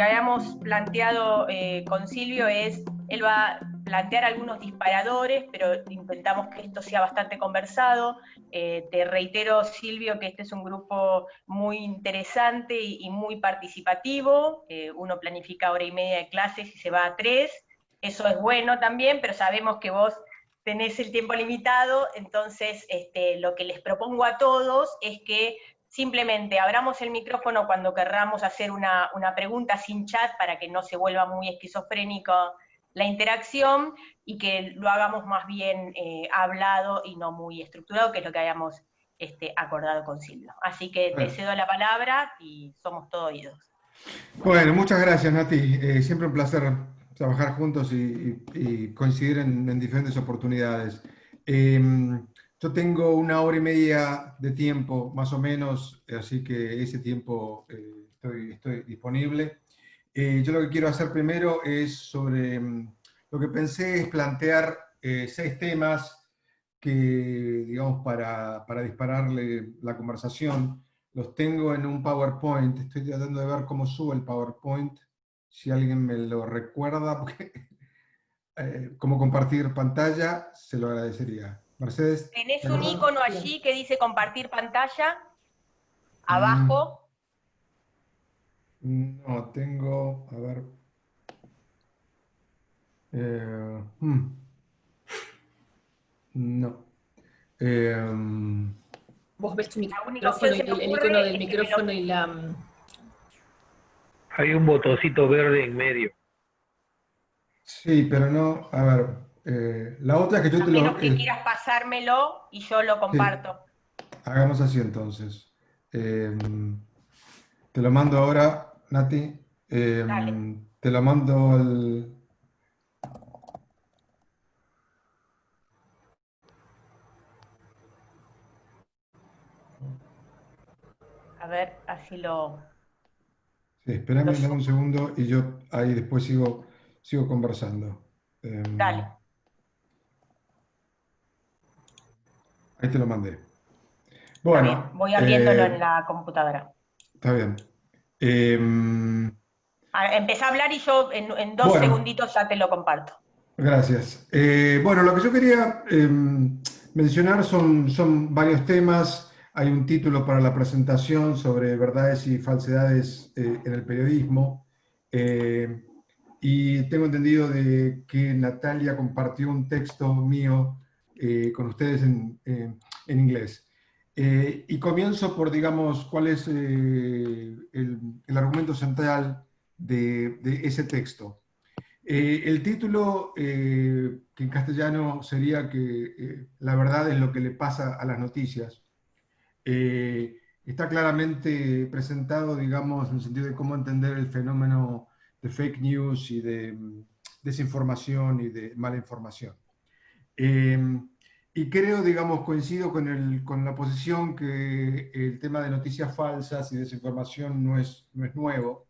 que habíamos planteado con Silvio es, él va a plantear algunos disparadores, pero intentamos que esto sea bastante conversado. Te reitero, Silvio, que este es un grupo muy interesante y muy participativo. Uno planifica hora y media de clases y se va a 3. Eso es bueno también, pero sabemos que vos tenés el tiempo limitado, entonces lo que les propongo a todos es que simplemente abramos el micrófono cuando querramos hacer una pregunta sin chat para que no se vuelva muy esquizofrénico la interacción y que lo hagamos más bien hablado y no muy estructurado, que es lo que habíamos acordado con Silvio. Así que te cedo la palabra y somos todo oídos. Bueno, muchas gracias, Nati. Siempre un placer trabajar juntos y coincidir en diferentes oportunidades. Yo tengo 1 hora y media de tiempo, más o menos, así que ese tiempo estoy disponible. Yo lo que quiero hacer primero es sobre, lo que pensé es plantear 6 temas que, digamos, para dispararle la conversación. Los tengo en un PowerPoint, estoy tratando de ver cómo subo el PowerPoint, si alguien me lo recuerda, porque cómo compartir pantalla, se lo agradecería. Mercedes, ¿Tenés ¿te un acordás? icono allí que dice compartir pantalla? Abajo. No, tengo, a ver. No. Vos ves tu La única opción micrófono y que se me el icono ocurre del es que micrófono y la... Hay un botoncito verde en medio. Sí, pero no, a ver, la otra es que yo a te menos lo... que quieras pasármelo y yo lo sí, comparto. hagamos así entonces. Te lo mando ahora, Nati. Dale. Te lo mando el... A ver, así lo Sí, espérame, dame un subo. segundo y yo ahí después sigo conversando. Dale. Ahí te lo mandé. Está bien. Bueno, Voy abriéndolo en la computadora. está bien. Empezá a hablar y yo en 2 Bueno, segunditos ya te lo comparto. gracias. Bueno, lo que yo quería mencionar son varios temas. Hay un título para la presentación sobre verdades y falsedades en el periodismo. Y tengo entendido de que Natalia compartió un texto mío con ustedes en inglés. Y comienzo por, digamos, cuál es el argumento central de ese texto. El título, que en castellano sería que la verdad es lo que le pasa a las noticias, está claramente presentado, digamos, en el sentido de cómo entender el fenómeno de fake news y de desinformación y de mala información. Y creo, digamos, coincido con la posición que el tema de noticias falsas y desinformación no es nuevo.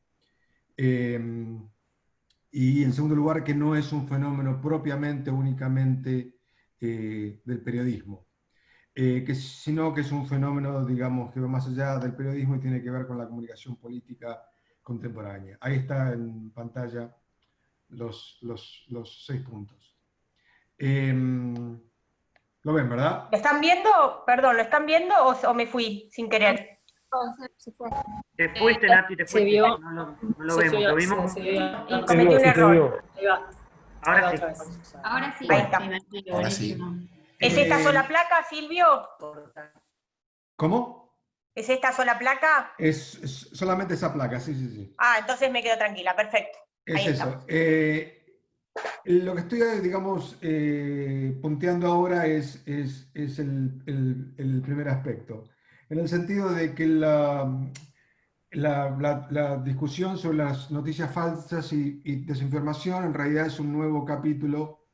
Y en segundo lugar, que no es un fenómeno propiamente, únicamente del periodismo, sino que es un fenómeno, digamos, que va más allá del periodismo y tiene que ver con la comunicación política contemporánea. Ahí está en pantalla los 6 puntos. ¿Lo ven, verdad? ¿Lo están viendo? Perdón, ¿lo están viendo o me fui sin querer? Se fue. Te fuiste, Nati, te Se fuiste. vio. No lo vemos, ¿lo vimos? Se vio. Y cometí un error. Ahí va. Ahora sí. Otra vez. Ahora sí, Ahí está. me imagino, Ahora sí. buenísimo. ¿Es esta sola placa, Silvio? ¿Cómo? ¿Es esta sola placa? Es solamente esa placa, sí, sí, sí. Ah, entonces me quedo tranquila, perfecto. Es Ahí eso. estamos. Lo que estoy, digamos, punteando ahora es el primer aspecto, en el sentido de que la discusión sobre las noticias falsas y desinformación en realidad es un nuevo capítulo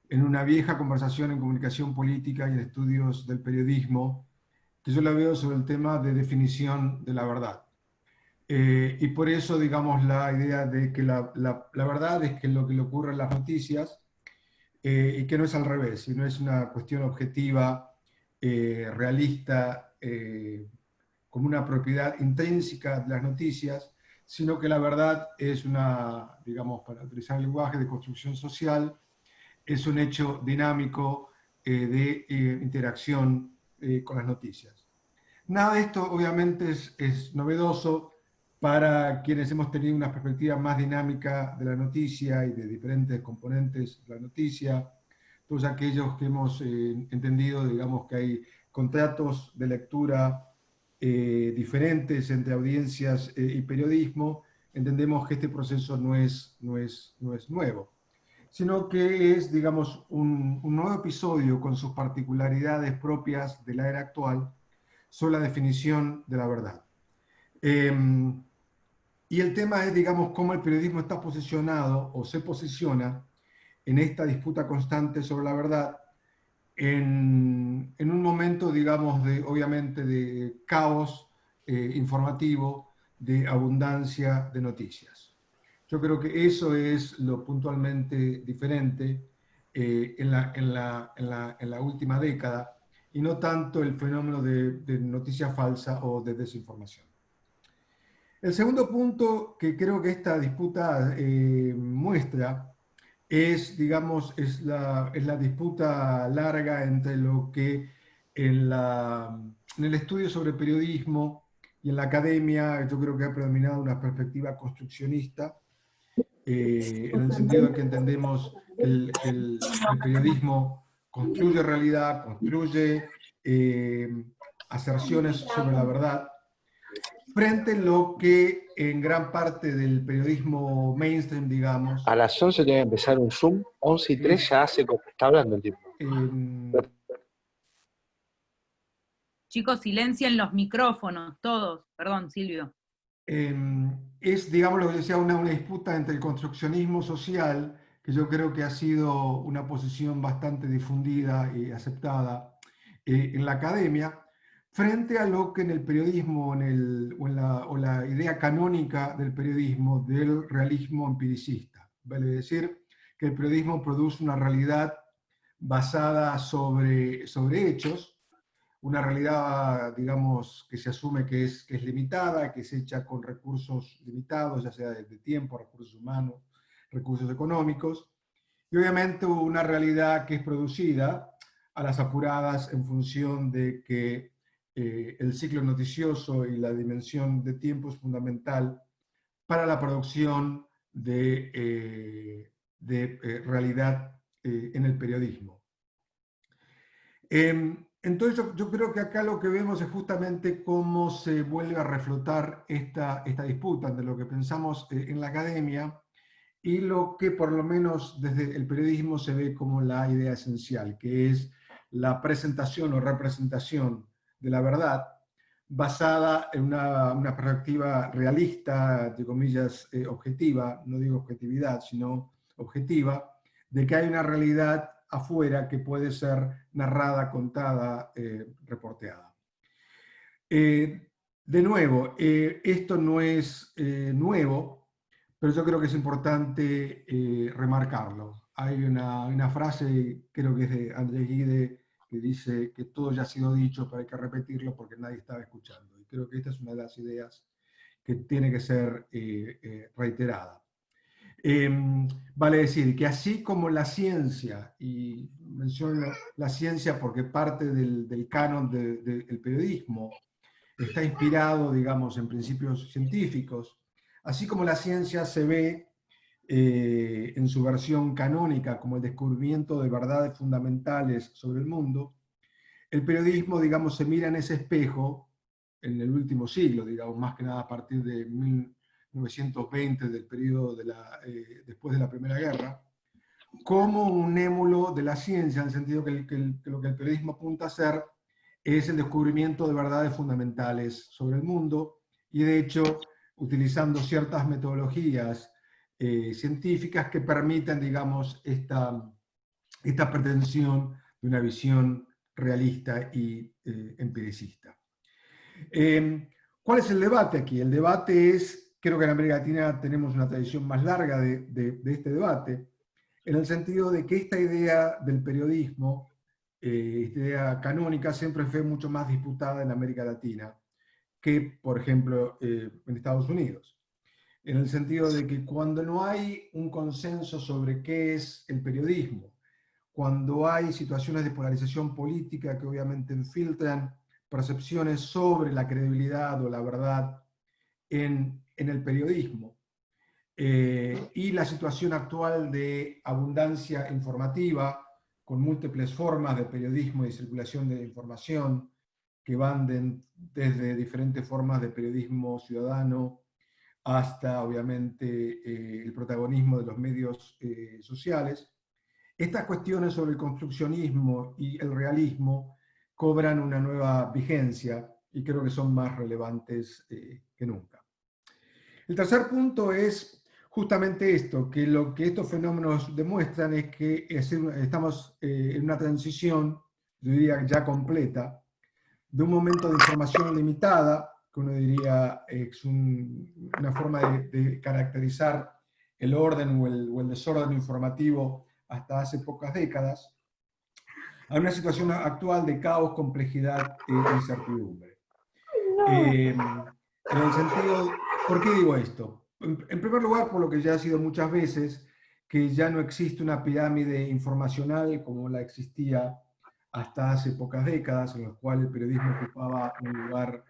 en una vieja conversación en comunicación política y en estudios del periodismo, que yo la veo sobre el tema de definición de la verdad. Y por eso, digamos, la idea de que la verdad es que lo que le ocurre en las noticias, y que no es al revés, y no es una cuestión objetiva, realista, como una propiedad intrínseca de las noticias, sino que la verdad es una, digamos, para utilizar el lenguaje de construcción social, es un hecho dinámico de interacción con las noticias. Nada de esto obviamente es novedoso para quienes hemos tenido una perspectiva más dinámica de la noticia y de diferentes componentes de la noticia, todos aquellos que hemos entendido, digamos, que hay contratos de lectura diferentes entre audiencias y periodismo, entendemos que este proceso no es nuevo, sino que es, digamos, un nuevo episodio con sus particularidades propias de la era actual sobre la definición de la verdad. Y el tema es, digamos, cómo el periodismo está posicionado o se posiciona en esta disputa constante sobre la verdad en un momento, digamos, obviamente de caos informativo, de abundancia de noticias. Yo creo que eso es lo puntualmente diferente en la última década, y no tanto el fenómeno de noticia falsa o de desinformación. El segundo punto que creo que esta disputa muestra es, digamos, es la disputa larga entre lo que en el estudio sobre periodismo y en la academia yo creo que ha predominado una perspectiva construccionista, en el sentido de que entendemos que el periodismo construye realidad, construye aserciones sobre la verdad, frente a lo que en gran parte del periodismo mainstream, digamos... A las 11 tiene que empezar un Zoom, 11 y 3 ya hace como está hablando el tipo. Chicos, silencien los micrófonos, todos. Perdón, Silvio. Es, digamos, lo que decía, una disputa entre el construccionismo social, que yo creo que ha sido una posición bastante difundida y aceptada en la academia, frente a lo que en el periodismo o la idea canónica del periodismo, del realismo empiricista. Vale decir que el periodismo produce una realidad basada sobre hechos, una realidad, digamos, que se asume que es limitada, que es hecha con recursos limitados, ya sea de tiempo, recursos humanos, recursos económicos, y obviamente una realidad que es producida a las apuradas en función de que el ciclo noticioso y la dimensión de tiempo es fundamental para la producción de realidad en el periodismo. Entonces yo creo que acá lo que vemos es justamente cómo se vuelve a reflotar esta disputa entre lo que pensamos en la academia y lo que por lo menos desde el periodismo se ve como la idea esencial, que es la presentación o representación de la verdad basada en una perspectiva realista, entre comillas, objetiva, no digo objetividad, sino objetiva, de que hay una realidad afuera que puede ser narrada, contada, reporteada. De nuevo, esto no es nuevo, pero yo creo que es importante remarcarlo. Hay una frase, creo que es de André Gide, que dice que todo ya ha sido dicho, pero hay que repetirlo porque nadie estaba escuchando. Y creo que esta es una de las ideas que tiene que ser reiterada. Vale decir que así como la ciencia, y menciono la ciencia porque parte del canon del periodismo está inspirado, digamos, en principios científicos, así como la ciencia se ve en su versión canónica como el descubrimiento de verdades fundamentales sobre el mundo, el periodismo, digamos, se mira en ese espejo en el último siglo, digamos, más que nada a partir de 1920, del periodo después de la Primera Guerra, como un émulo de la ciencia, en el sentido que lo que el periodismo apunta a hacer es el descubrimiento de verdades fundamentales sobre el mundo, y de hecho utilizando ciertas metodologías científicas que permiten, digamos, esta pretensión de una visión realista y empiricista. ¿Cuál es el debate aquí? El debate es, creo que en América Latina tenemos una tradición más larga de este debate, en el sentido de que esta idea del periodismo, esta idea canónica, siempre fue mucho más disputada en América Latina que, por ejemplo, en Estados Unidos. en el sentido de que cuando no hay un consenso sobre qué es el periodismo, cuando hay situaciones de polarización política que obviamente infiltran percepciones sobre la credibilidad o la verdad en el periodismo, y la situación actual de abundancia informativa, con múltiples formas de periodismo y circulación de información, que van desde diferentes formas de periodismo ciudadano hasta, obviamente, el protagonismo de los medios sociales. Estas cuestiones sobre el construccionismo y el realismo cobran una nueva vigencia y creo que son más relevantes que nunca. El tercer punto es justamente esto, que lo que estos fenómenos demuestran es que estamos en una transición, yo diría ya completa, de un momento de información limitada, que uno diría es una forma de caracterizar el orden o el desorden informativo hasta hace pocas décadas, a una situación actual de caos, complejidad e incertidumbre. En el sentido, ¿por qué digo esto? En primer lugar, por lo que ya ha sido muchas veces, que ya no existe una pirámide informacional como la existía hasta hace pocas décadas, en las cuales el periodismo ocupaba un lugar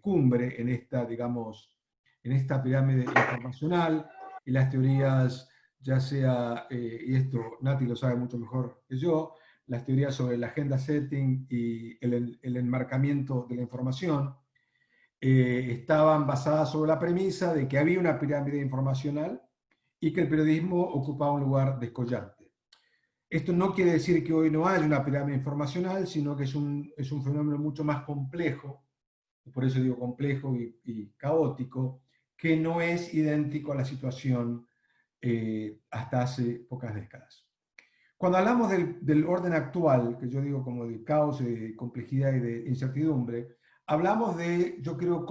cumbre en esta, digamos, en esta pirámide informacional, y las teorías, ya sea, y esto Nati lo sabe mucho mejor que yo, las teorías sobre el agenda setting y el enmarcamiento de la información, estaban basadas sobre la premisa de que había una pirámide informacional y que el periodismo ocupaba un lugar descollante. Esto no quiere decir que hoy no haya una pirámide informacional, sino que es un fenómeno mucho más complejo, por eso digo complejo y caótico, que no es idéntico a la situación hasta hace pocas décadas. Cuando hablamos del orden actual, que yo digo como de caos, de complejidad y de incertidumbre, hablamos de, yo creo,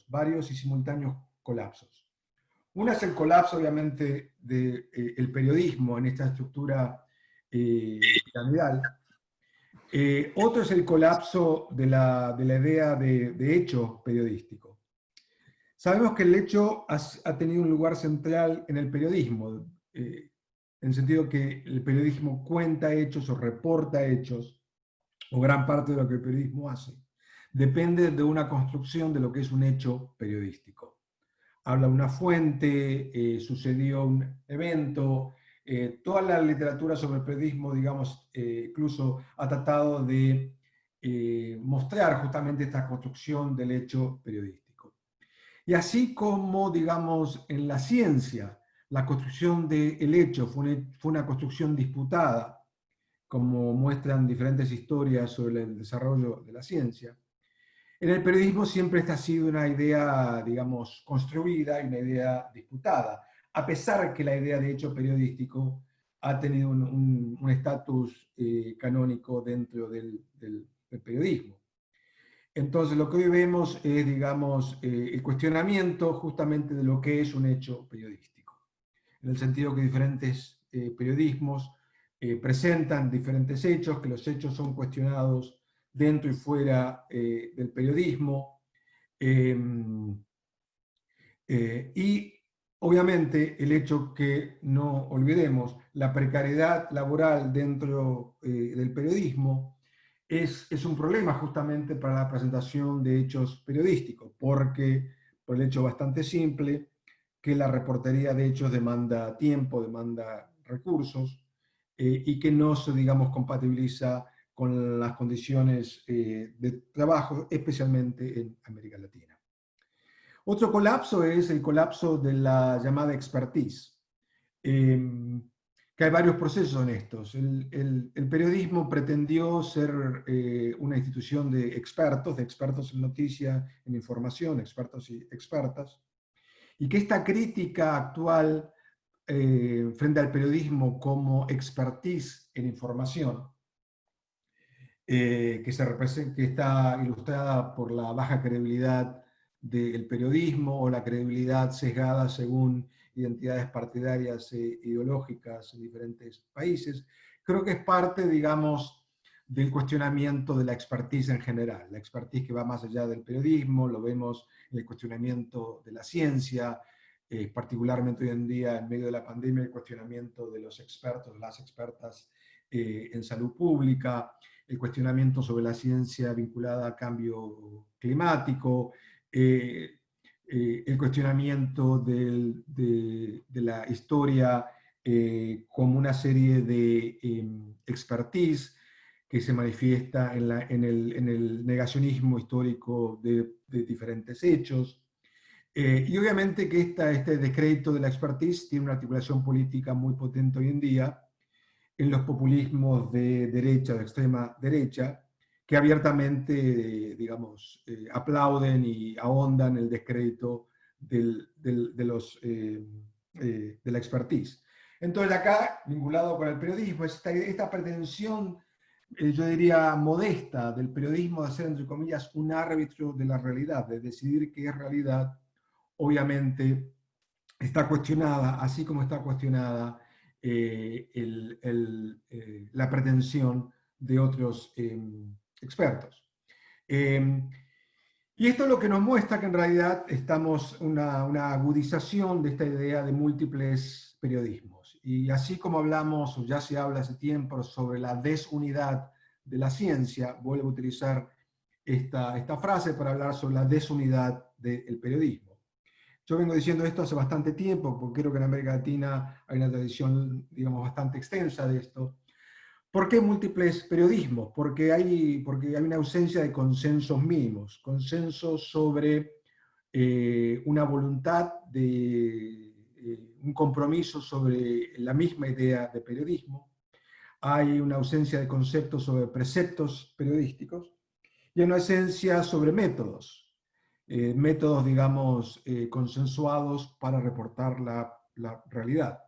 varios y simultáneos colapsos. Uno es el colapso, obviamente, del periodismo en esta estructura piramidal. Otro es el colapso de la idea de hecho periodístico. Sabemos que el hecho ha tenido un lugar central en el periodismo, en el sentido que el periodismo cuenta hechos o reporta hechos, o gran parte de lo que el periodismo hace, depende de una construcción de lo que es un hecho periodístico. Habla una fuente, sucedió un evento, toda la literatura sobre el periodismo, digamos, incluso ha tratado de mostrar justamente esta construcción del hecho periodístico. Y así como, digamos, en la ciencia, la construcción del hecho fue una construcción disputada, como muestran diferentes historias sobre el desarrollo de la ciencia, en el periodismo siempre esta ha sido una idea, digamos, construida y una idea disputada, a pesar que la idea de hecho periodístico ha tenido un estatus canónico dentro del periodismo. Entonces lo que hoy vemos es, digamos, el cuestionamiento justamente de lo que es un hecho periodístico, en el sentido que diferentes periodismos presentan diferentes hechos, que los hechos son cuestionados dentro y fuera del periodismo, y obviamente el hecho que no olvidemos, la precariedad laboral dentro del periodismo es un problema justamente para la presentación de hechos periodísticos, porque por el hecho bastante simple que la reportería de hechos demanda tiempo, demanda recursos, y que no se, digamos, compatibiliza con las condiciones de trabajo, especialmente en América Latina. Otro colapso es el colapso de la llamada expertise, que hay varios procesos en estos. El periodismo pretendió ser una institución de expertos en noticia, en información, expertos y expertas, y que esta crítica actual frente al periodismo como expertise en información, que está ilustrada por la baja credibilidad del periodismo o la credibilidad sesgada según identidades partidarias e ideológicas en diferentes países. Creo que es parte, digamos, del cuestionamiento de la expertise en general. La expertise que va más allá del periodismo, lo vemos en el cuestionamiento de la ciencia, particularmente hoy en día, en medio de la pandemia, el cuestionamiento de los expertos, las expertas en salud pública, el cuestionamiento sobre la ciencia vinculada al cambio climático, el cuestionamiento de la historia como una serie de expertise que se manifiesta en el negacionismo histórico de diferentes hechos. Y obviamente que este descrédito de la expertise tiene una articulación política muy potente hoy en día en los populismos de derecha, de extrema derecha, que abiertamente, digamos, aplauden y ahondan el descrédito de la expertise. Entonces acá, vinculado con el periodismo, esta pretensión, yo diría, modesta del periodismo de ser, entre comillas, un árbitro de la realidad, de decidir qué es realidad, obviamente está cuestionada, así como está cuestionada la pretensión de otros expertos. Y esto es lo que nos muestra que en realidad estamos una agudización de esta idea de múltiples periodismos. Y así como hablamos, o ya se habla hace tiempo, sobre la desunidad de la ciencia, vuelvo a utilizar esta frase para hablar sobre la desunidad del periodismo. Yo vengo diciendo esto hace bastante tiempo, porque creo que en América Latina hay una tradición, digamos, bastante extensa de esto. ¿Por qué múltiples periodismos? Porque hay una ausencia de consensos mínimos, consensos sobre una voluntad de un compromiso sobre la misma idea de periodismo. Hay una ausencia de conceptos sobre preceptos periodísticos y hay una ausencia sobre métodos. Métodos, digamos, consensuados para reportar la realidad.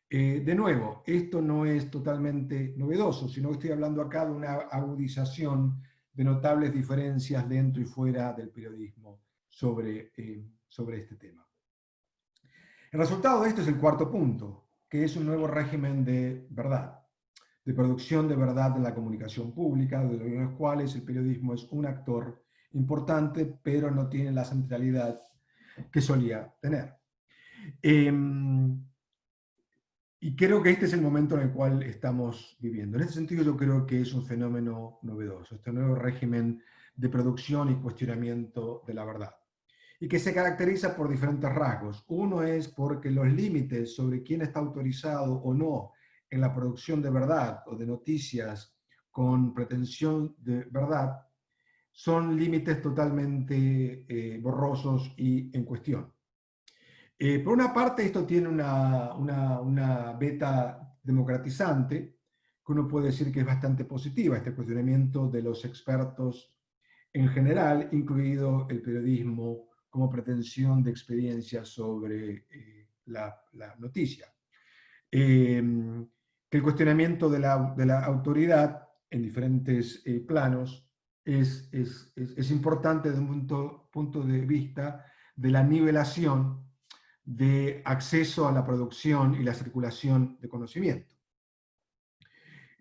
De nuevo, esto no es totalmente novedoso, sino que estoy hablando acá de una agudización de notables diferencias dentro y fuera del periodismo sobre este tema. El resultado de esto es el cuarto punto, que es un nuevo régimen de verdad, de producción de verdad en la comunicación pública, de los cuales el periodismo es un actor importante, pero no tiene la centralidad que solía tener. Y creo que este es el momento en el cual estamos viviendo. En este sentido yo creo que es un fenómeno novedoso, este nuevo régimen de producción y cuestionamiento de la verdad. Y que se caracteriza por diferentes rasgos. Uno es porque los límites sobre quién está autorizado o no en la producción de verdad o de noticias con pretensión de verdad son límites totalmente borrosos y en cuestión. Por una parte, esto tiene una beta democratizante, que uno puede decir que es bastante positiva, este cuestionamiento de los expertos en general, incluido el periodismo como pretensión de experiencia sobre la noticia. Que el cuestionamiento de la autoridad en diferentes planos es importante desde un punto de vista de la nivelación de acceso a la producción y la circulación de conocimiento.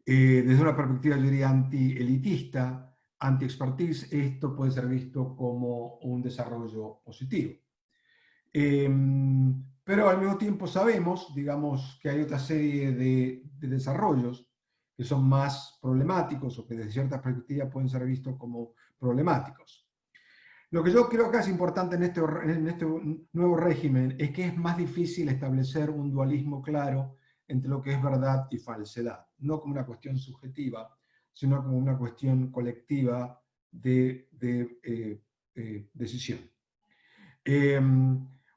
Desde una perspectiva, yo diría, anti-elitista, anti-expertise, esto puede ser visto como un desarrollo positivo. Pero al mismo tiempo sabemos, digamos, que hay otra serie de desarrollos que son más problemáticos o que desde cierta perspectiva pueden ser vistos como problemáticos. Lo que yo creo que es importante en este nuevo régimen es que es más difícil establecer un dualismo claro entre lo que es verdad y falsedad, no como una cuestión subjetiva, sino como una cuestión colectiva de decisión.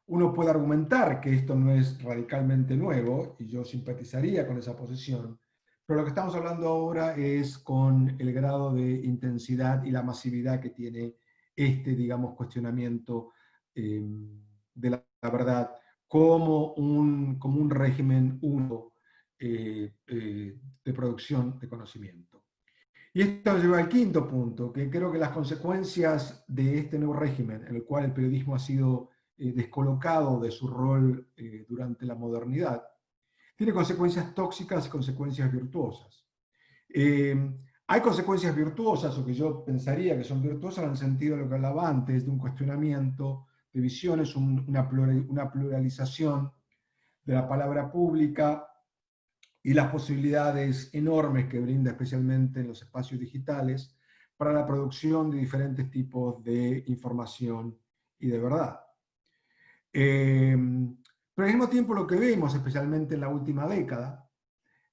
Uno puede argumentar que esto no es radicalmente nuevo, y yo simpatizaría con esa posición, pero lo que estamos hablando ahora es con el grado de intensidad y la masividad que tiene digamos, cuestionamiento de la verdad como un régimen único de producción de conocimiento. Y esto nos lleva al quinto punto, que creo que las consecuencias de este nuevo régimen, en el cual el periodismo ha sido descolocado de su rol durante la modernidad, tiene consecuencias tóxicas y consecuencias virtuosas. Hay consecuencias virtuosas, o que yo pensaría que son virtuosas, en el sentido de lo que hablaba antes, de un cuestionamiento de visiones, una pluralización de la palabra pública y las posibilidades enormes que brinda, especialmente en los espacios digitales, para la producción de diferentes tipos de información y de verdad. Pero al mismo tiempo lo que vemos, especialmente en la última década,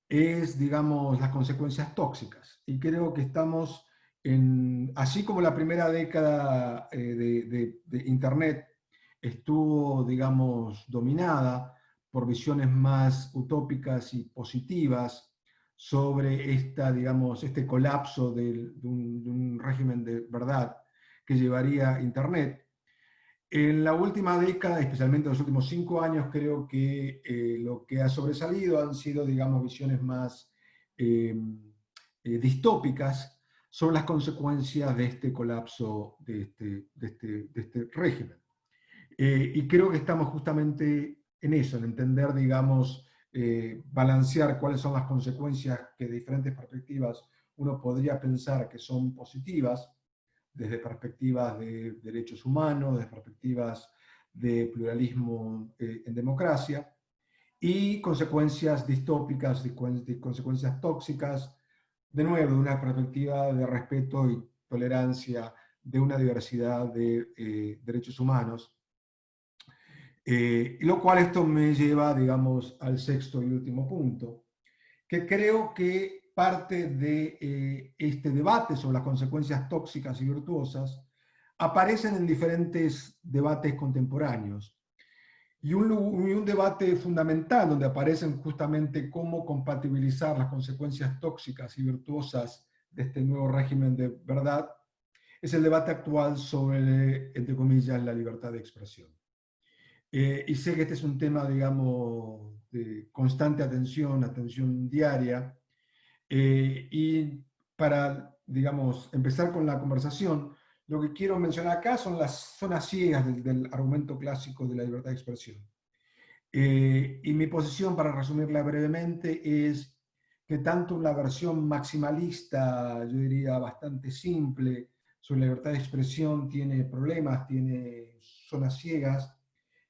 es, digamos, las consecuencias tóxicas. Y creo que estamos así como la primera década de Internet estuvo, digamos, dominada por visiones más utópicas y positivas sobre digamos, este colapso de un régimen de verdad que llevaría Internet. En la última década, especialmente en los últimos 5 años, creo que lo que ha sobresalido han sido, digamos, visiones más distópicas sobre las consecuencias de este colapso de este régimen. Y creo que estamos justamente en eso, en entender, digamos, balancear cuáles son las consecuencias que de diferentes perspectivas uno podría pensar que son positivas, desde perspectivas de derechos humanos, desde perspectivas de pluralismo en democracia, y consecuencias distópicas, consecuencias tóxicas, de nuevo, de una perspectiva de respeto y tolerancia de una diversidad de derechos humanos. Lo cual esto me lleva, digamos, al sexto y último punto, que creo que parte de este debate sobre las consecuencias tóxicas y virtuosas aparecen en diferentes debates contemporáneos. Y un debate fundamental donde aparecen justamente cómo compatibilizar las consecuencias tóxicas y virtuosas de este nuevo régimen de verdad es el debate actual sobre, entre comillas, la libertad de expresión. Y sé que este es un tema, digamos, de constante atención diaria. Y para, digamos, empezar con la conversación, lo que quiero mencionar acá son las zonas ciegas del argumento clásico de la libertad de expresión. Y mi posición, para resumirla brevemente, es que tanto la versión maximalista, yo diría bastante simple, sobre la libertad de expresión tiene problemas, tiene zonas ciegas,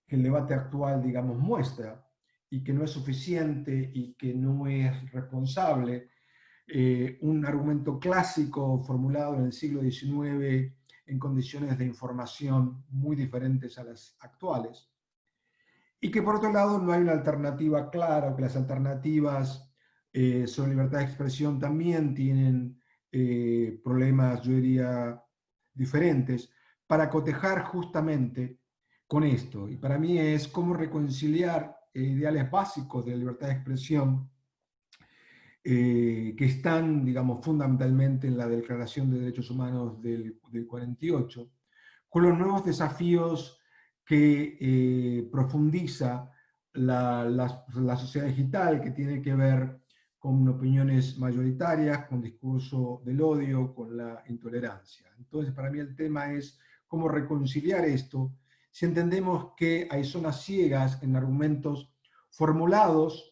que el debate actual, digamos, muestra, y que no es suficiente y que no es responsable. Un argumento clásico formulado en el siglo XIX en condiciones de información muy diferentes a las actuales. Y que por otro lado no hay una alternativa clara, o que las alternativas sobre libertad de expresión también tienen problemas, yo diría, diferentes, para cotejar justamente con esto. Y para mí es cómo reconciliar ideales básicos de la libertad de expresión que están, digamos, fundamentalmente en la Declaración de Derechos Humanos del 48, con los nuevos desafíos que profundiza la sociedad digital, que tiene que ver con opiniones mayoritarias, con discurso del odio, con la intolerancia. Entonces, para mí el tema es cómo reconciliar esto si entendemos que hay zonas ciegas en argumentos formulados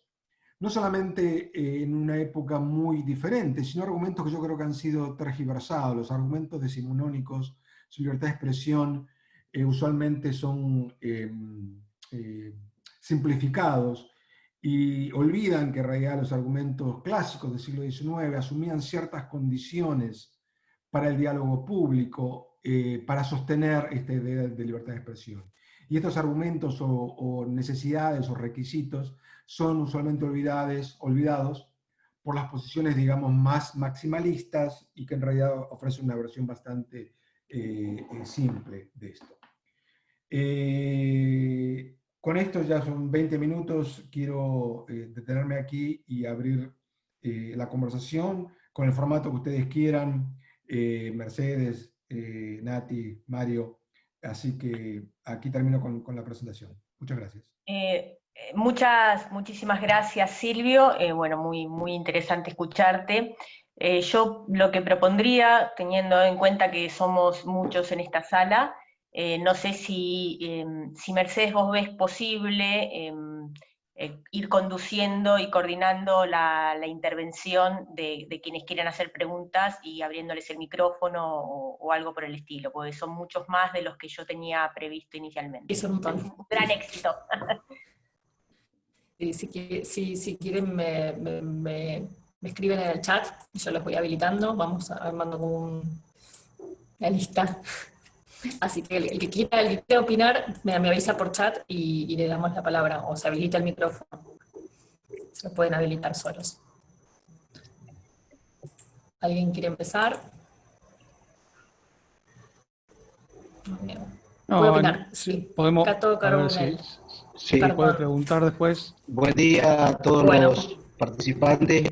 no solamente en una época muy diferente, sino argumentos que yo creo que han sido tergiversados. Los argumentos decimonónicos sobre libertad de expresión usualmente son simplificados y olvidan que en realidad los argumentos clásicos del siglo XIX asumían ciertas condiciones para el diálogo público, para sostener esta idea de libertad de expresión. Y estos argumentos o necesidades o requisitos son usualmente olvidados por las posiciones, digamos, más maximalistas y que en realidad ofrecen una versión bastante simple de esto. Con esto ya son 20 minutos, quiero detenerme aquí y abrir la conversación con el formato que ustedes quieran, Mercedes, Nati, Mario, así que aquí termino con la presentación. Muchas gracias. Muchísimas gracias, Silvio. Bueno, muy interesante escucharte. Yo lo que propondría, teniendo en cuenta que somos muchos en esta sala, no sé si Mercedes vos ves posible ir conduciendo y coordinando la intervención de quienes quieran hacer preguntas y abriéndoles el micrófono o algo por el estilo, porque son muchos más de los que yo tenía previsto inicialmente. Es un montón. Un gran éxito. Si quieren me escriben en el chat, yo los voy habilitando, vamos armando como una lista. Así que el que quiera opinar, me avisa por chat y le damos la palabra, o se habilita el micrófono. Se lo pueden habilitar solos. ¿Alguien quiere empezar? ¿Puedo opinar? Sí, podemos. Cato Carbonell. Sí, puede preguntar después. Buen día a todos los participantes.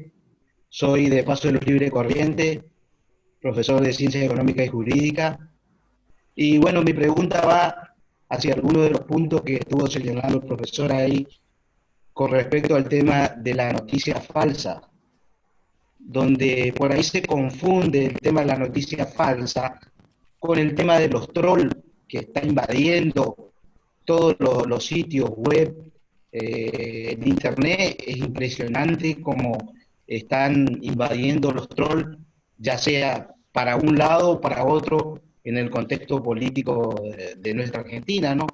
Soy de Paso de los Libre Corrientes, profesor de Ciencias Económicas y Jurídicas. Y bueno, mi pregunta va hacia algunos de los puntos que estuvo señalando el profesor ahí con respecto al tema de la noticia falsa, donde por ahí se confunde el tema de la noticia falsa con el tema de los trolls que está invadiendo todos los sitios web, en internet. Es impresionante cómo están invadiendo los trolls, ya sea para un lado o para otro, en el contexto político de nuestra Argentina, ¿no?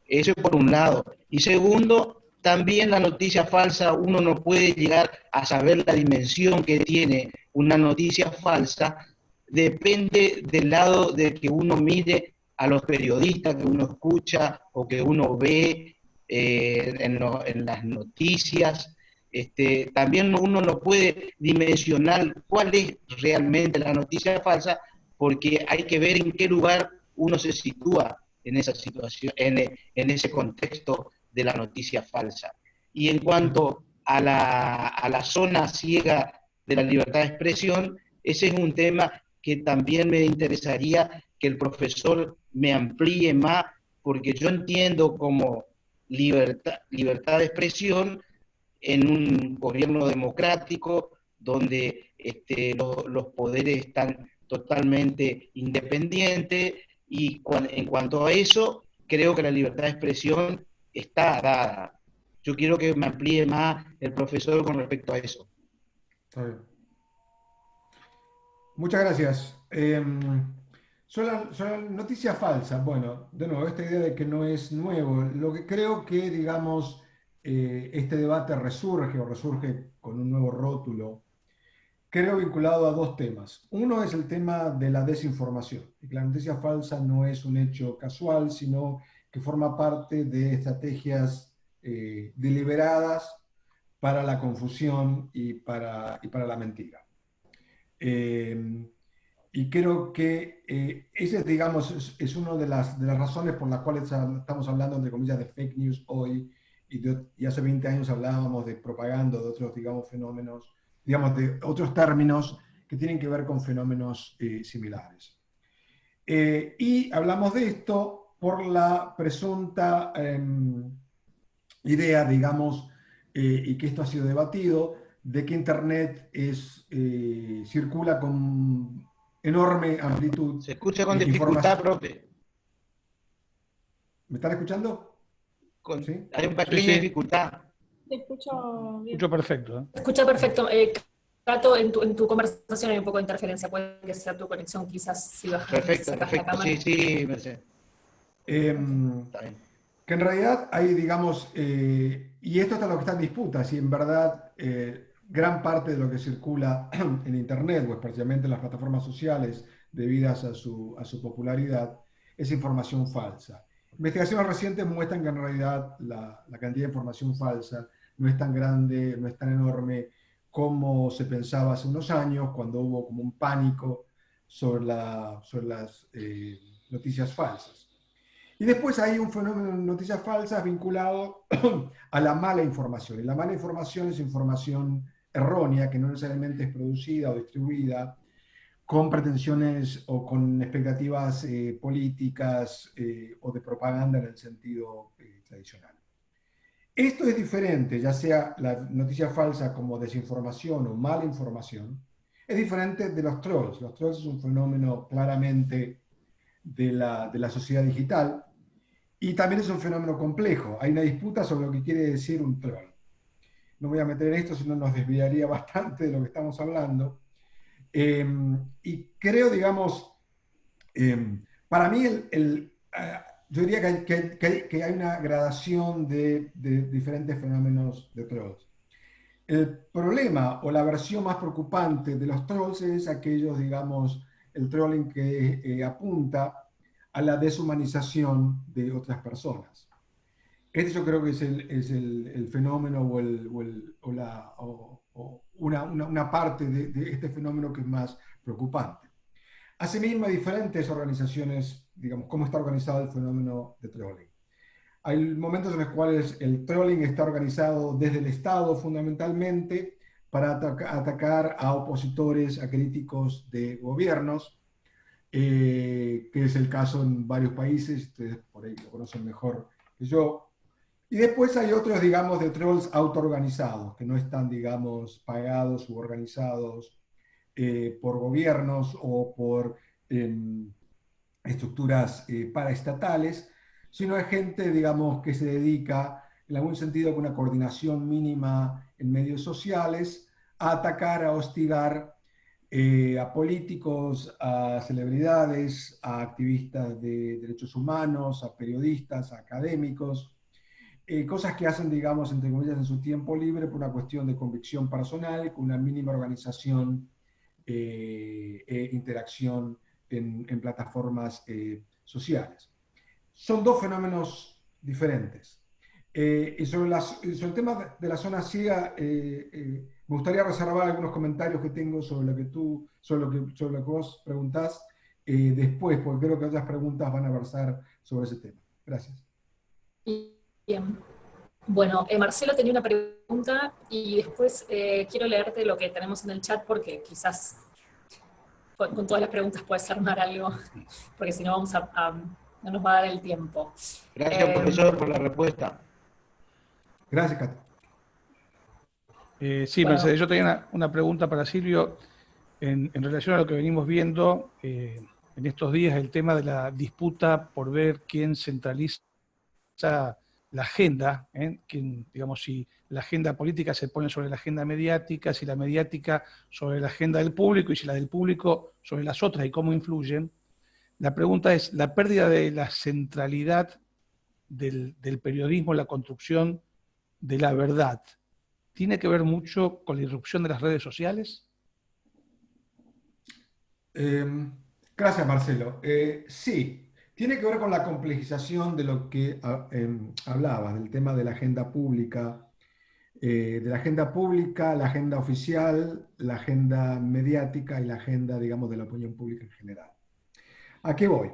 Eso por un lado. Y segundo, también la noticia falsa, uno no puede llegar a saber la dimensión que tiene una noticia falsa, depende del lado de que uno mire a los periodistas que uno escucha o que uno ve en las noticias. También uno no puede dimensionar cuál es realmente la noticia falsa, porque hay que ver en qué lugar uno se sitúa en esa situación, en ese contexto de la noticia falsa. Y en cuanto a la zona ciega de la libertad de expresión, ese es un tema que también me interesaría que el profesor me amplíe más, porque yo entiendo como libertad de expresión en un gobierno democrático donde los poderes están totalmente independientes, y en cuanto a eso, creo que la libertad de expresión está dada. Yo quiero que me amplíe más el profesor con respecto a eso. Está bien. Muchas gracias. Sobre la noticia falsa, bueno, de nuevo, esta idea de que no es nuevo. Lo que creo que, digamos, este debate resurge con un nuevo rótulo, creo vinculado a dos temas. Uno es el tema de la desinformación, y que la noticia falsa no es un hecho casual, sino que forma parte de estrategias deliberadas para la confusión y para la mentira. Y creo que ese, digamos, es una de las razones por las cuales estamos hablando, entre comillas, de fake news hoy, y hace 20 años hablábamos de propaganda, de otros, digamos, fenómenos, digamos, de otros términos que tienen que ver con fenómenos similares. Y hablamos de esto por la presunta idea, digamos, y que esto ha sido debatido, de que Internet circula con enorme amplitud. Se escucha con dificultad, profe. ¿Me están escuchando? ¿Sí? Hay una pequeña dificultad. Te escucho bien. Escucho perfecto. Te escucha perfecto. Cato, en tu conversación hay un poco de interferencia. Puede que sea tu conexión, quizás si bajas. Perfecto, perfecto. Sí, me sé. Está bien. Que en realidad hay, digamos, y esto es lo que está en disputa, si en verdad gran parte de lo que circula en Internet, o especialmente en las plataformas sociales, debidas a su popularidad, es información falsa. Investigaciones recientes muestran que en realidad la cantidad de información falsa no es tan grande, no es tan enorme como se pensaba hace unos años, cuando hubo como un pánico sobre las noticias falsas. Y después hay un fenómeno de noticias falsas vinculado a la mala información. Y la mala información es información errónea, que no necesariamente es producida o distribuida con pretensiones o con expectativas políticas o de propaganda en el sentido tradicional. Esto es diferente, ya sea la noticia falsa como desinformación o mala información, es diferente de los trolls. Los trolls es un fenómeno claramente de la sociedad digital, Y también es un fenómeno complejo. Hay una disputa sobre lo que quiere decir un troll. No voy a meter en esto, sino nos desviaría bastante de lo que estamos hablando. Y creo, digamos, para mí, yo diría que hay una gradación de diferentes fenómenos de trolls. El problema o la versión más preocupante de los trolls es aquellos, digamos, el trolling que apunta a la deshumanización de otras personas. Este yo creo que es el fenómeno o una parte de este fenómeno que es más preocupante. Asimismo, hay diferentes organizaciones, digamos, cómo está organizado el fenómeno de trolling. Hay momentos en los cuales el trolling está organizado desde el Estado fundamentalmente para atacar a opositores, a críticos de gobiernos, que es el caso en varios países, ustedes por ahí lo conocen mejor que yo. Y después hay otros, digamos, de trolls autoorganizados, que no están, digamos, pagados u organizados por gobiernos o por estructuras paraestatales, sino hay gente, digamos, que se dedica, en algún sentido, con una coordinación mínima en medios sociales, a atacar, a hostigar a políticos, a celebridades, a activistas de derechos humanos, a periodistas, a académicos, cosas que hacen, digamos, entre comillas, en su tiempo libre por una cuestión de convicción personal, con una mínima organización e interacción en plataformas sociales. Son dos fenómenos diferentes. Y sobre el tema de la zona ciega, me gustaría reservar algunos comentarios que tengo sobre lo que vos preguntás después, porque creo que otras preguntas van a versar sobre ese tema. Gracias. Bien. Bueno, Marcelo tenía una pregunta y después quiero leerte lo que tenemos en el chat porque quizás con todas las preguntas puedes armar algo, porque si no no nos va a dar el tiempo. Gracias, profesor, por la respuesta. Gracias, Cato. Sí, bueno, Mercedes, yo tenía una pregunta para Silvio en relación a lo que venimos viendo en estos días, el tema de la disputa por ver quién centraliza la agenda, digamos, si la agenda política se pone sobre la agenda mediática, si la mediática sobre la agenda del público y si la del público sobre las otras y cómo influyen. La pregunta es, ¿la pérdida de la centralidad del periodismo en la construcción de la verdad tiene que ver mucho con la irrupción de las redes sociales? Gracias, Marcelo. Sí, tiene que ver con la complejización de lo que hablabas, del tema de la agenda pública, la agenda oficial, la agenda mediática y la agenda, digamos, de la opinión pública en general. ¿A qué voy?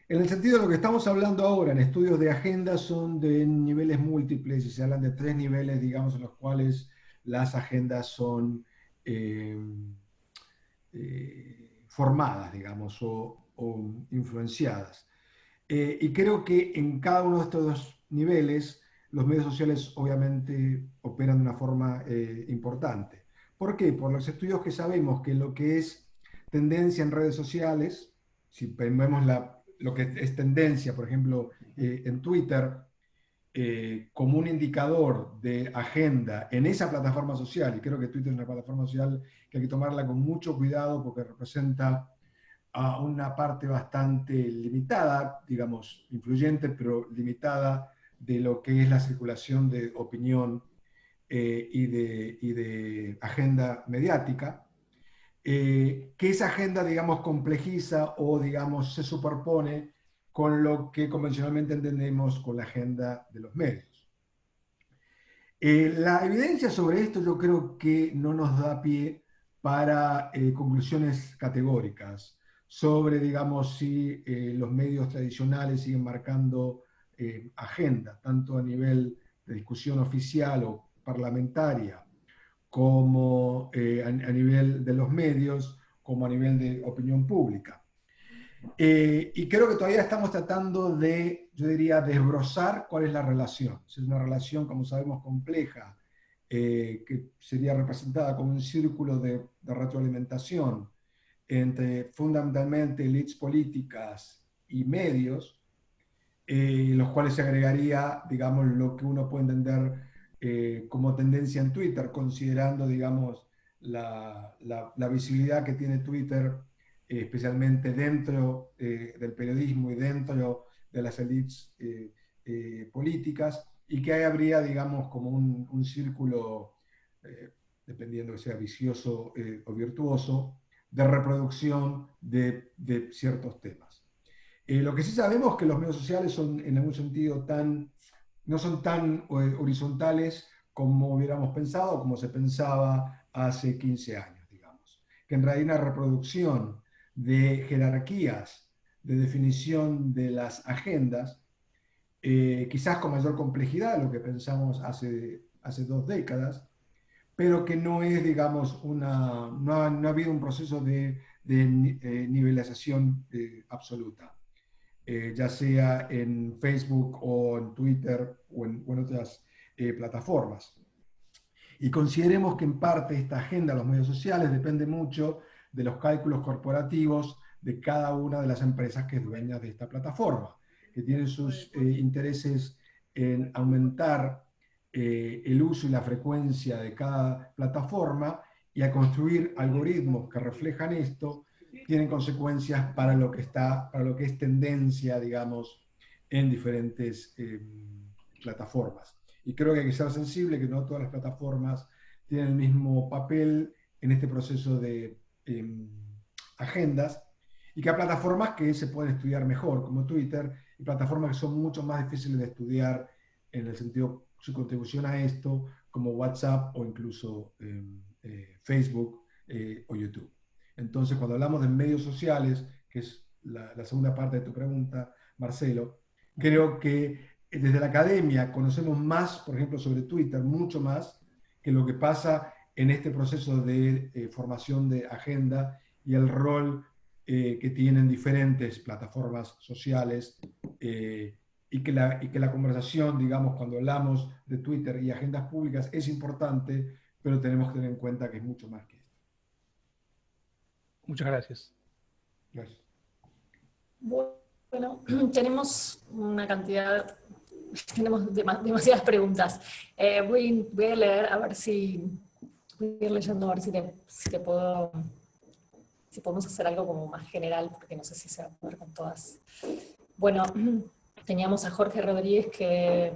En el sentido de lo que estamos hablando ahora en estudios de agenda son de niveles múltiples y se hablan de 3 niveles, digamos, en los cuales las agendas son formadas, digamos, o influenciadas. Y creo que en cada uno de estos 2 niveles los medios sociales obviamente operan de una forma importante. ¿Por qué? Por los estudios que sabemos que lo que es tendencia en redes sociales, si vemos lo que es tendencia, por ejemplo, en Twitter, como un indicador de agenda en esa plataforma social, y creo que Twitter es una plataforma social que hay que tomarla con mucho cuidado porque representa a una parte bastante limitada, digamos, influyente, pero limitada de lo que es la circulación de opinión y de agenda mediática, que esa agenda, digamos, complejiza o, digamos, se superpone con lo que convencionalmente entendemos con la agenda de los medios. La evidencia sobre esto yo creo que no nos da pie para conclusiones categóricas sobre, digamos, si los medios tradicionales siguen marcando agenda, tanto a nivel de discusión oficial o parlamentaria, como a nivel de los medios, como a nivel de opinión pública. Y creo que todavía estamos tratando de, yo diría, desbrozar cuál es la relación. Es una relación, como sabemos, compleja, que sería representada como un círculo de retroalimentación entre fundamentalmente élites políticas y medios, los cuales se agregaría, digamos, lo que uno puede entender como tendencia en Twitter, considerando, digamos, la visibilidad que tiene Twitter, especialmente dentro del periodismo y dentro de las élites políticas, y que ahí habría, digamos, como un círculo, dependiendo que sea vicioso o virtuoso, de reproducción de ciertos temas. Lo que sí sabemos es que los medios sociales son, en algún sentido, no son tan horizontales como hubiéramos pensado, como se pensaba hace 15 años, digamos. Que en realidad hay una reproducción de jerarquías, de definición de las agendas, quizás con mayor complejidad de lo que pensamos hace 2 décadas, pero que no es, digamos, no ha habido un proceso de nivelación absoluta. Ya sea en Facebook o en Twitter o en otras plataformas. Y consideremos que en parte esta agenda de los medios sociales depende mucho de los cálculos corporativos de cada una de las empresas que es dueña de esta plataforma, que tienen sus intereses en aumentar el uso y la frecuencia de cada plataforma, y a construir algoritmos que reflejan esto, tienen consecuencias para lo que es tendencia, digamos, en diferentes plataformas. Y creo que hay que ser sensible que no todas las plataformas tienen el mismo papel en este proceso de agendas, y que hay plataformas que se pueden estudiar mejor, como Twitter, y plataformas que son mucho más difíciles de estudiar en el sentido de su contribución a esto, como WhatsApp o incluso Facebook o YouTube. Entonces, cuando hablamos de medios sociales, que es la segunda parte de tu pregunta, Marcelo, creo que desde la academia conocemos más, por ejemplo, sobre Twitter, mucho más que lo que pasa en este proceso de formación de agenda y el rol que tienen diferentes plataformas sociales, y que la conversación, digamos, cuando hablamos de Twitter y agendas públicas es importante, pero tenemos que tener en cuenta que es mucho más que esto. Muchas gracias. Gracias. Bueno, tenemos una cantidad, tenemos demasiadas preguntas. Voy a leer, a ver si, voy a ir leyendo a ver si podemos hacer algo como más general, porque no sé si se va a poder con todas. Bueno, teníamos a Jorge Rodríguez que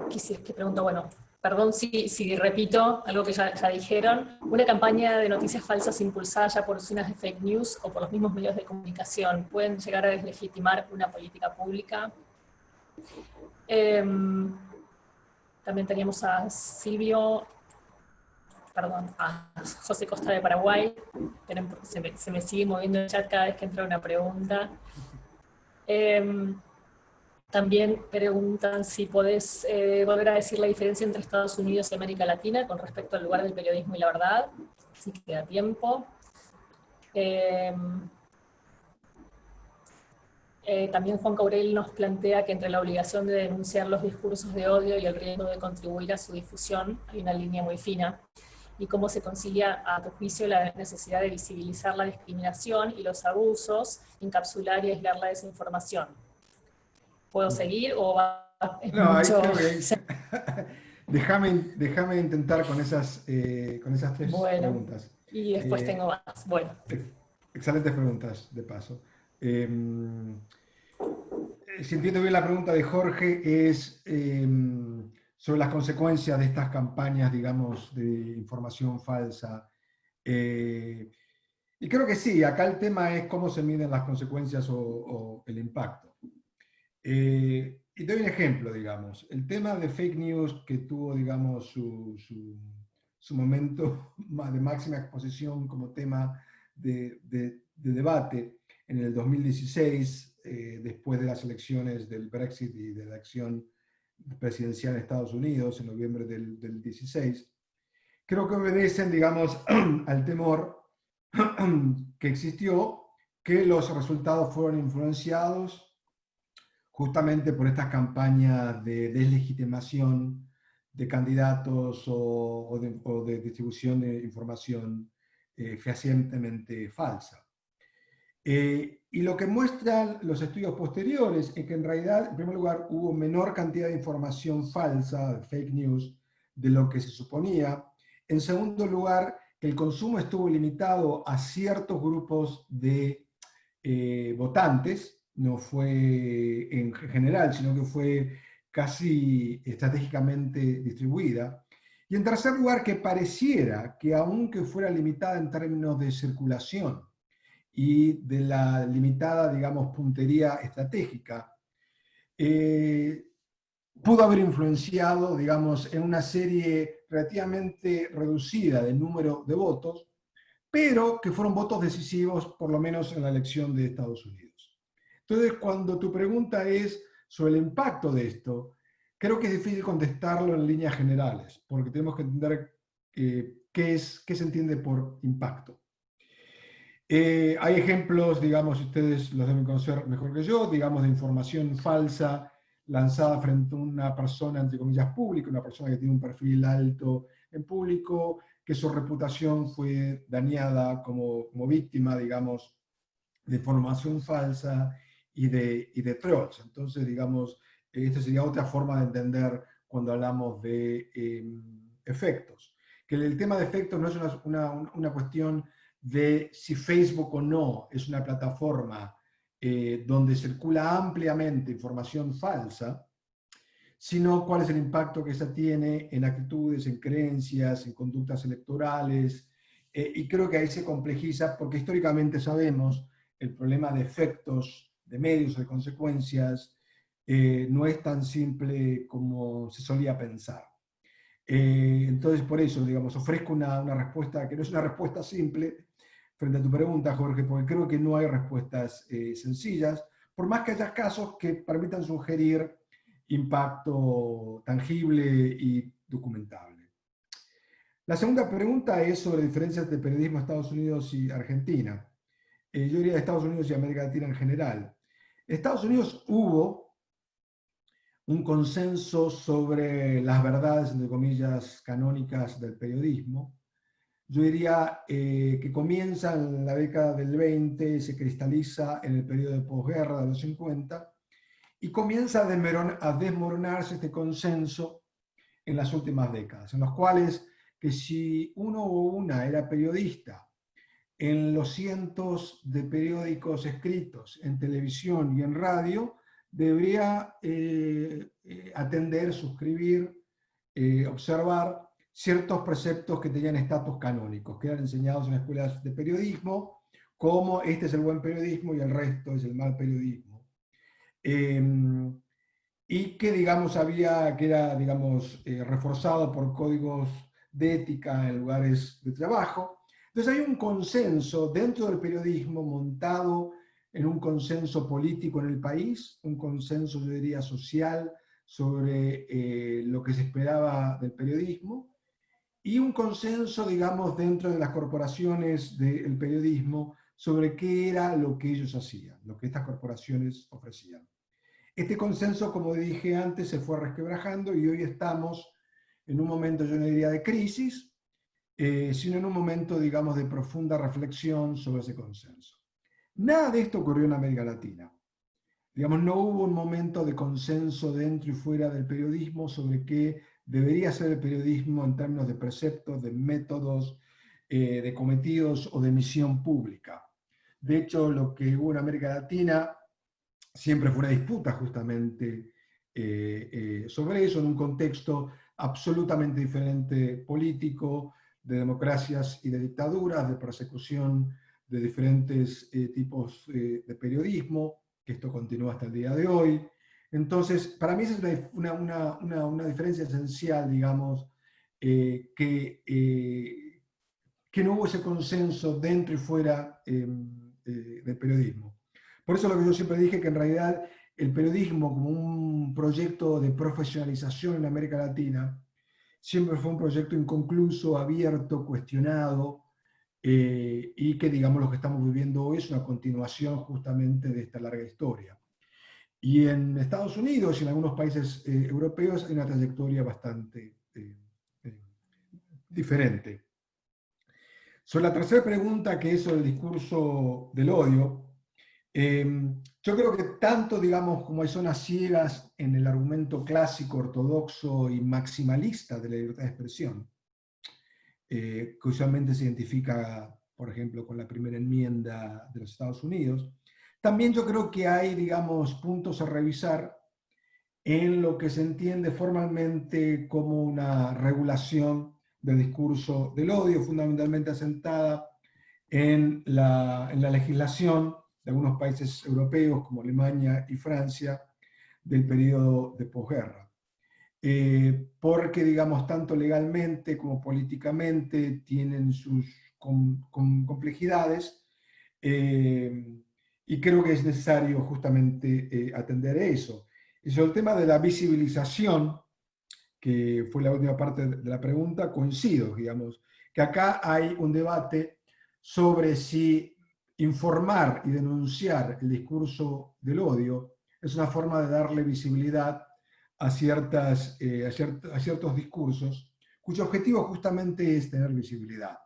pregunta, bueno, perdón si repito algo que ya dijeron, una campaña de noticias falsas impulsada ya por usinas de fake news o por los mismos medios de comunicación pueden llegar a deslegitimar una política pública. También teníamos a José Costa de Paraguay. Esperen, porque se me sigue moviendo el chat cada vez que entra una pregunta. También preguntan si podés volver a decir la diferencia entre Estados Unidos y América Latina con respecto al lugar del periodismo y la verdad, si queda tiempo. También Juan Caurel nos plantea que entre la obligación de denunciar los discursos de odio y el riesgo de contribuir a su difusión hay una línea muy fina, y cómo se concilia, a tu juicio, la necesidad de visibilizar la discriminación y los abusos, encapsular y aislar la desinformación. ¿Puedo seguir o va? No, mucho... creo que déjame intentar con esas 3 preguntas. Y después tengo más. Bueno. Excelentes preguntas, de paso. Si entiendo bien la pregunta de Jorge, es sobre las consecuencias de estas campañas, digamos, de información falsa. Y creo que sí, acá el tema es cómo se miden las consecuencias o el impacto. Y te doy un ejemplo, digamos. El tema de fake news, que tuvo, digamos, su momento de máxima exposición como tema de debate en el 2016, después de las elecciones del Brexit y de la elección presidencial en Estados Unidos en noviembre del 16, creo que obedecen, digamos, al temor que existió, que los resultados fueron influenciados justamente por estas campañas de deslegitimación de candidatos o de distribución de información fehacientemente falsa. Y lo que muestran los estudios posteriores es que en realidad, en primer lugar, hubo menor cantidad de información falsa, de fake news, de lo que se suponía. En segundo lugar, que el consumo estuvo limitado a ciertos grupos de votantes, no fue en general, sino que fue casi estratégicamente distribuida. Y en tercer lugar, que pareciera que aunque fuera limitada en términos de circulación y de la limitada, digamos, puntería estratégica, pudo haber influenciado, digamos, en una serie relativamente reducida de número de votos, pero que fueron votos decisivos, por lo menos en la elección de Estados Unidos. Entonces, cuando tu pregunta es sobre el impacto de esto, creo que es difícil contestarlo en líneas generales, porque tenemos que entender qué se entiende por impacto. Hay ejemplos, digamos, ustedes los deben conocer mejor que yo, digamos, de información falsa lanzada frente a una persona, entre comillas, pública, una persona que tiene un perfil alto en público, que su reputación fue dañada como víctima, digamos, de información falsa y de trolls. Entonces, digamos, esta sería otra forma de entender cuando hablamos de efectos. Que el tema de efectos no es una cuestión de si Facebook o no es una plataforma donde circula ampliamente información falsa, sino cuál es el impacto que esa tiene en actitudes, en creencias, en conductas electorales, y creo que ahí se complejiza porque históricamente sabemos el problema de efectos, de medios, de consecuencias, no es tan simple como se solía pensar. Entonces, por eso, digamos, ofrezco una respuesta que no es una respuesta simple frente a tu pregunta, Jorge, porque creo que no hay respuestas sencillas, por más que haya casos que permitan sugerir impacto tangible y documentable. La segunda pregunta es sobre diferencias de periodismo Estados Unidos y Argentina. Yo diría Estados Unidos y América Latina en general. En Estados Unidos hubo un consenso sobre las verdades, entre comillas, canónicas del periodismo. Yo diría que comienza en la década del 20, se cristaliza en el periodo de posguerra de los 50, y comienza a desmoronarse este consenso en las últimas décadas, en los cuales que si uno o una era periodista en los cientos de periódicos escritos en televisión y en radio, debería atender, suscribir, observar ciertos preceptos que tenían estatus canónicos, que eran enseñados en escuelas de periodismo, como este es el buen periodismo y el resto es el mal periodismo. Y que, digamos, era, digamos, reforzado por códigos de ética en lugares de trabajo. Entonces hay un consenso dentro del periodismo montado en un consenso político en el país, un consenso, yo diría, social sobre lo que se esperaba del periodismo, y un consenso, digamos, dentro de las corporaciones del periodismo sobre qué era lo que ellos hacían, lo que estas corporaciones ofrecían. Este consenso, como dije antes, se fue resquebrajando y hoy estamos en un momento, yo no diría de crisis, sino en un momento, digamos, de profunda reflexión sobre ese consenso. Nada de esto ocurrió en América Latina. Digamos, no hubo un momento de consenso dentro y fuera del periodismo sobre qué debería ser el periodismo en términos de preceptos, de métodos, de cometidos o de misión pública. De hecho, lo que hubo en América Latina siempre fue una disputa justamente sobre eso, en un contexto absolutamente diferente político, de democracias y de dictaduras, de persecución de diferentes tipos de periodismo, que esto continúa hasta el día de hoy. Entonces, para mí esa es una diferencia esencial, digamos, que no hubo ese consenso dentro y fuera del periodismo. Por eso lo que yo siempre dije, que en realidad el periodismo como un proyecto de profesionalización en América Latina siempre fue un proyecto inconcluso, abierto, cuestionado, y que, digamos, lo que estamos viviendo hoy es una continuación justamente de esta larga historia. Y en Estados Unidos y en algunos países europeos hay una trayectoria bastante diferente. Sobre la tercera pregunta, que es sobre el discurso del odio, Yo creo que tanto, digamos, como hay zonas ciegas en el argumento clásico, ortodoxo y maximalista de la libertad de expresión, que usualmente se identifica, por ejemplo, con la primera enmienda de los Estados Unidos, también yo creo que hay, digamos, puntos a revisar en lo que se entiende formalmente como una regulación del discurso del odio, fundamentalmente asentada en la legislación de algunos países europeos como Alemania y Francia del periodo de posguerra. Porque, digamos, tanto legalmente como políticamente tienen sus complejidades, y creo que es necesario justamente atender eso. Y sobre el tema de la visibilización, que fue la última parte de la pregunta, coincido, digamos, que acá hay un debate sobre si informar y denunciar el discurso del odio es una forma de darle visibilidad a ciertos discursos cuyo objetivo justamente es tener visibilidad,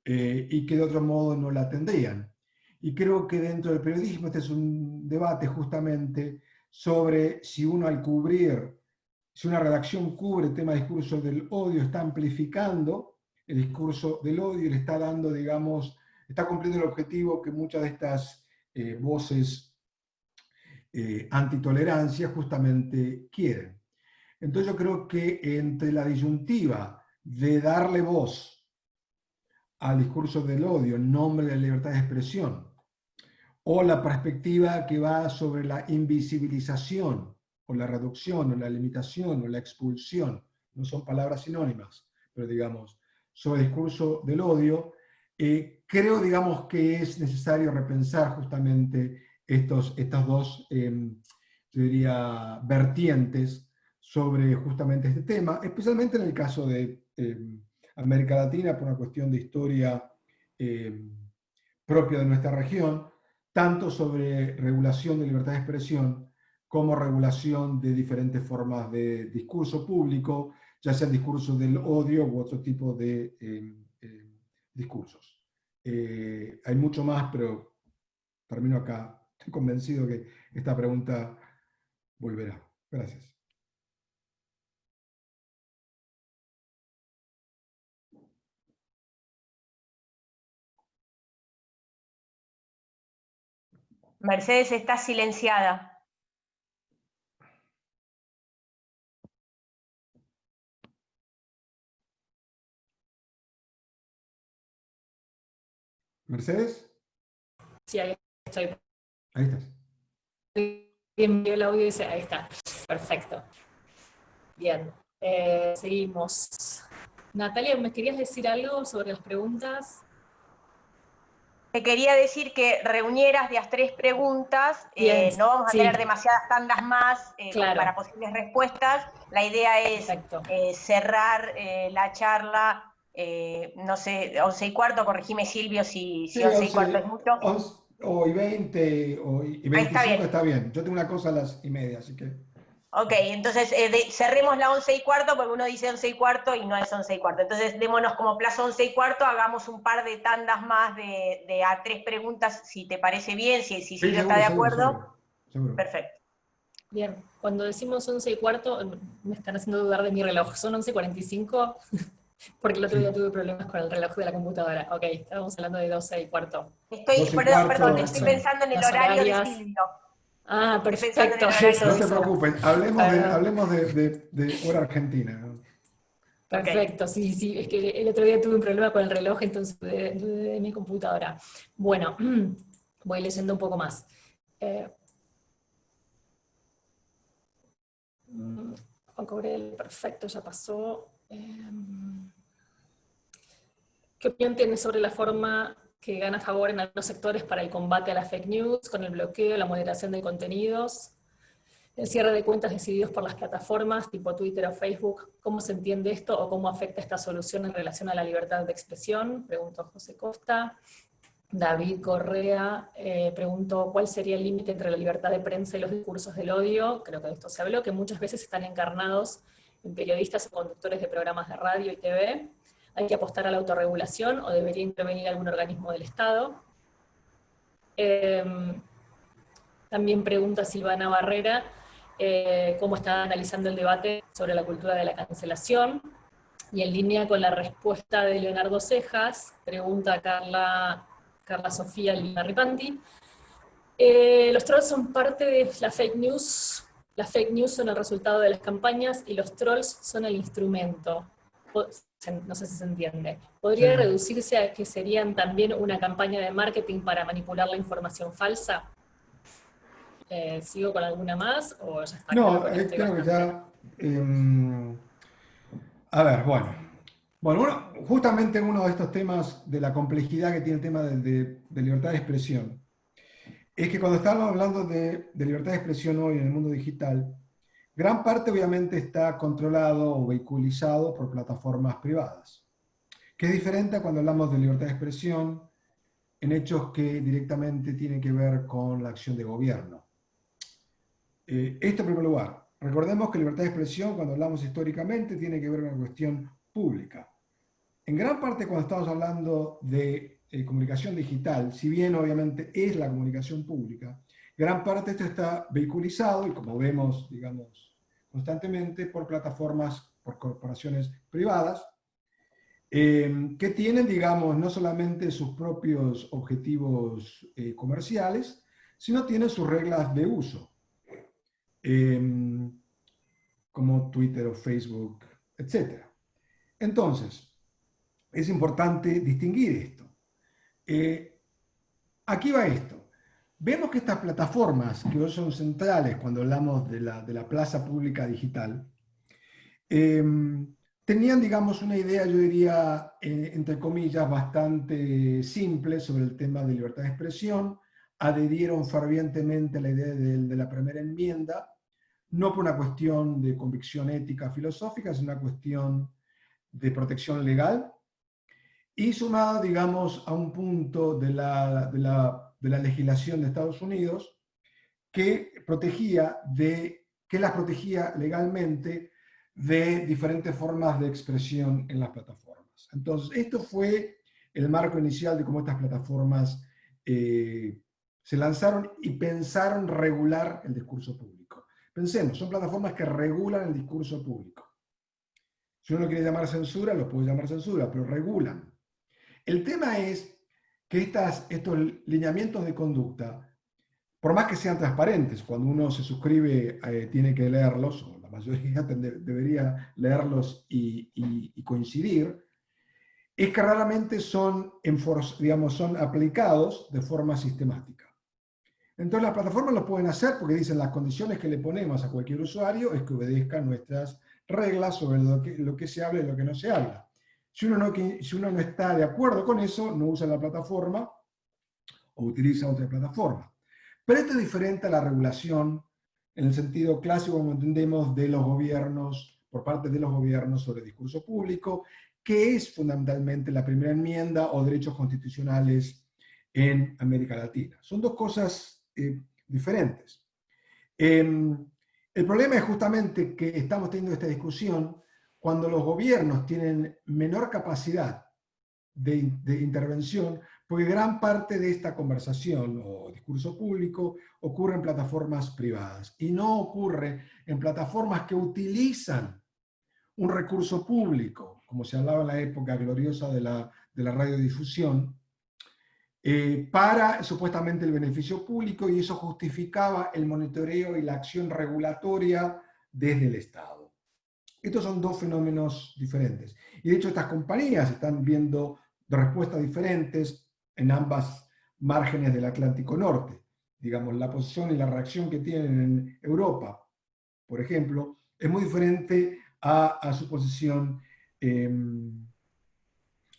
y que de otro modo no la tendrían. Y creo que dentro del periodismo este es un debate justamente sobre si uno al cubrir, si una redacción cubre el tema de discurso del odio, está amplificando el discurso del odio y le está dando, digamos, está cumpliendo el objetivo que muchas de estas voces antitolerancia justamente quieren. Entonces yo creo que entre la disyuntiva de darle voz al discurso del odio en nombre de la libertad de expresión, o la perspectiva que va sobre la invisibilización, o la reducción, o la limitación, o la expulsión, no son palabras sinónimas, pero digamos, sobre el discurso del odio, creo, digamos, que es necesario repensar justamente estas dos, yo diría, vertientes sobre justamente este tema, especialmente en el caso de América Latina, por una cuestión de historia propia de nuestra región, tanto sobre regulación de libertad de expresión como regulación de diferentes formas de discurso público, ya sea el discurso del odio u otro tipo de discursos. Hay mucho más, pero termino acá. Estoy convencido que esta pregunta volverá. Gracias. Mercedes está silenciada. ¿Mercedes? Sí, ahí estoy. Ahí estás. Bien, vio el audio y dice, ahí está. Perfecto. Bien. Seguimos. Natalia, ¿me querías decir algo sobre las preguntas? Te quería decir que reunieras de las 3 preguntas, no vamos a tener demasiadas tandas más claro, para posibles respuestas. La idea es cerrar la charla, no sé, 11:15, corregime Silvio si 11:15 es mucho. 11, o y 20 o y 25 está bien. Yo tengo una cosa a las 1:30, así que... Ok, entonces cerremos la 11:15 porque uno dice 11:15 y no es 11:15. Entonces démonos como plazo 11:15, hagamos un par de tandas más de a 3 preguntas, si te parece bien, si Silvio está de acuerdo. Seguro. Perfecto. Bien, cuando decimos 11:15, me están haciendo dudar de mi reloj. ¿Son 11:45? Porque el otro día tuve problemas con el reloj de la computadora. Ok, estábamos hablando de 12:15. Perdón, estoy pensando en el horario de Silvio. Ah, perfecto. No te preocupes, hablemos de hora argentina. Perfecto, sí, es que el otro día tuve un problema con el reloj, entonces de mi computadora. Bueno, voy leyendo un poco más. Juan Cobrel, perfecto, ya pasó. ¿Qué opinión tienes sobre la forma que gana favor en algunos sectores para el combate a las fake news, con el bloqueo, la moderación de contenidos, el cierre de cuentas decididos por las plataformas tipo Twitter o Facebook? ¿Cómo se entiende esto o cómo afecta esta solución en relación a la libertad de expresión? Preguntó José Costa. David Correa preguntó cuál sería el límite entre la libertad de prensa y los discursos del odio. Creo que de esto se habló, que muchas veces están encarnados en periodistas o conductores de programas de radio y TV. ¿Hay que apostar a la autorregulación o debería intervenir algún organismo del Estado? También pregunta Silvana Barrera cómo está analizando el debate sobre la cultura de la cancelación. Y en línea con la respuesta de Leonardo Cejas, pregunta Carla Sofía Lina Ripanti. Los trolls son parte de la fake news. Las fake news son el resultado de las campañas y los trolls son el instrumento. No sé si se entiende. ¿Podría reducirse a que serían también una campaña de marketing para manipular la información falsa? ¿Sigo con alguna más o ya está? No, creo que ya... a ver, bueno, justamente uno de estos temas de la complejidad que tiene el tema de libertad de expresión, es que cuando estamos hablando de libertad de expresión hoy en el mundo digital, gran parte obviamente está controlado o vehiculizado por plataformas privadas, que es diferente a cuando hablamos de libertad de expresión en hechos que directamente tienen que ver con la acción de gobierno. Esto en primer lugar. Recordemos que libertad de expresión, cuando hablamos históricamente, tiene que ver con una cuestión pública. En gran parte, cuando estamos hablando de comunicación digital, si bien obviamente es la comunicación pública, gran parte de esto está vehiculizado, y como vemos, digamos, constantemente, por plataformas, por corporaciones privadas, que tienen, digamos, no solamente sus propios objetivos comerciales, sino tienen sus reglas de uso. Como Twitter o Facebook, etc. Entonces, es importante distinguir esto. Aquí va esto. Vemos que estas plataformas, que hoy son centrales cuando hablamos de la plaza pública digital, tenían, digamos, una idea, yo diría, entre comillas, bastante simple sobre el tema de libertad de expresión, adherieron fervientemente a la idea de la primera enmienda, no por una cuestión de convicción ética filosófica, sino una cuestión de protección legal, y sumado, digamos, a un punto de la legislación de Estados Unidos que las protegía legalmente de diferentes formas de expresión en las plataformas. Entonces, esto fue el marco inicial de cómo estas plataformas se lanzaron y pensaron regular el discurso público. Pensemos, son plataformas que regulan el discurso público. Si uno lo quiere llamar censura, lo puede llamar censura, pero regulan. El tema es que estos lineamientos de conducta, por más que sean transparentes, cuando uno se suscribe tiene que leerlos, o la mayoría debería leerlos y coincidir, es que raramente son aplicados de forma sistemática. Entonces las plataformas lo pueden hacer porque dicen las condiciones que le ponemos a cualquier usuario es que obedezcan nuestras reglas sobre lo que se habla y lo que no se habla. Si uno no está de acuerdo con eso, no usa la plataforma o utiliza otra plataforma. Pero esto es diferente a la regulación en el sentido clásico, como entendemos, de los gobiernos, por parte de los gobiernos sobre discurso público, que es fundamentalmente la primera enmienda o derechos constitucionales en América Latina. Son dos cosas diferentes. El problema es justamente que estamos teniendo esta discusión cuando los gobiernos tienen menor capacidad de intervención, porque gran parte de esta conversación o discurso público ocurre en plataformas privadas y no ocurre en plataformas que utilizan un recurso público, como se hablaba en la época gloriosa de la radiodifusión, para supuestamente el beneficio público, y eso justificaba el monitoreo y la acción regulatoria desde el Estado. Estos son dos fenómenos diferentes. Y de hecho estas compañías están viendo respuestas diferentes en ambas márgenes del Atlántico Norte. Digamos, la posición y la reacción que tienen en Europa, por ejemplo, es muy diferente a su posición en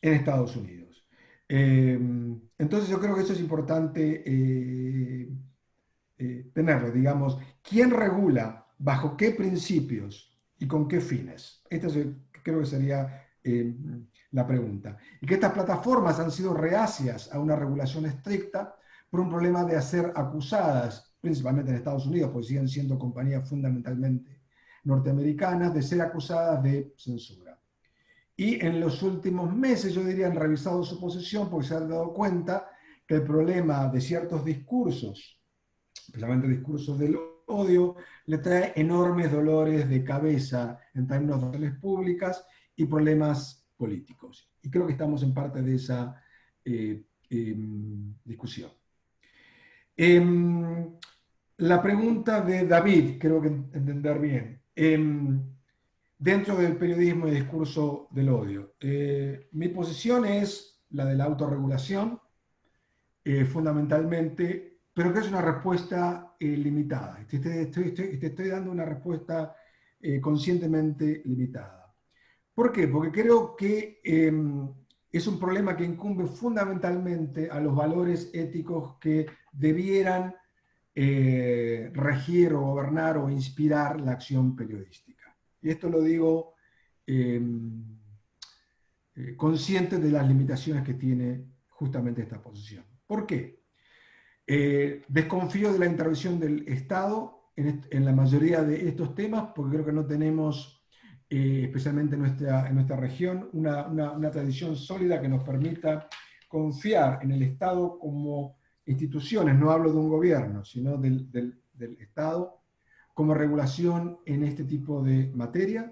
Estados Unidos. Entonces yo creo que eso es importante tenerlo, digamos, ¿quién regula, bajo qué principios y con qué fines? Esta creo que sería la pregunta. Y que estas plataformas han sido reacias a una regulación estricta por un problema de ser acusadas, principalmente en Estados Unidos, porque siguen siendo compañías fundamentalmente norteamericanas, de ser acusadas de censura. Y en los últimos meses, yo diría, han revisado su posición porque se han dado cuenta que el problema de ciertos discursos, especialmente discursos del odio, le trae enormes dolores de cabeza en términos de relaciones públicas y problemas políticos. Y creo que estamos en parte de esa discusión. La pregunta de David, creo que entender bien. Dentro del periodismo y discurso del odio, mi posición es la de la autorregulación, fundamentalmente, pero que es una respuesta limitada. Te estoy dando una respuesta conscientemente limitada. ¿Por qué? Porque creo que es un problema que incumbe fundamentalmente a los valores éticos que debieran regir o gobernar o inspirar la acción periodística. Y esto lo digo consciente de las limitaciones que tiene justamente esta posición. ¿Por qué? Desconfío de la intervención del Estado en la mayoría de estos temas, porque creo que no tenemos, especialmente en nuestra región, una tradición sólida que nos permita confiar en el Estado como instituciones, no hablo de un gobierno, sino del Estado, como regulación en este tipo de materia.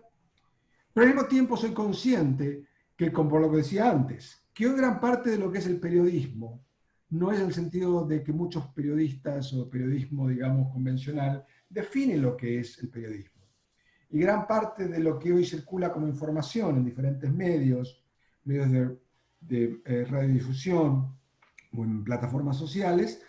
Pero al mismo tiempo soy consciente que, como lo que decía antes, que hoy gran parte de lo que es el periodismo no es el sentido de que muchos periodistas o periodismo, digamos, convencional, definen lo que es el periodismo. Y gran parte de lo que hoy circula como información en diferentes medios de radiodifusión o en plataformas sociales,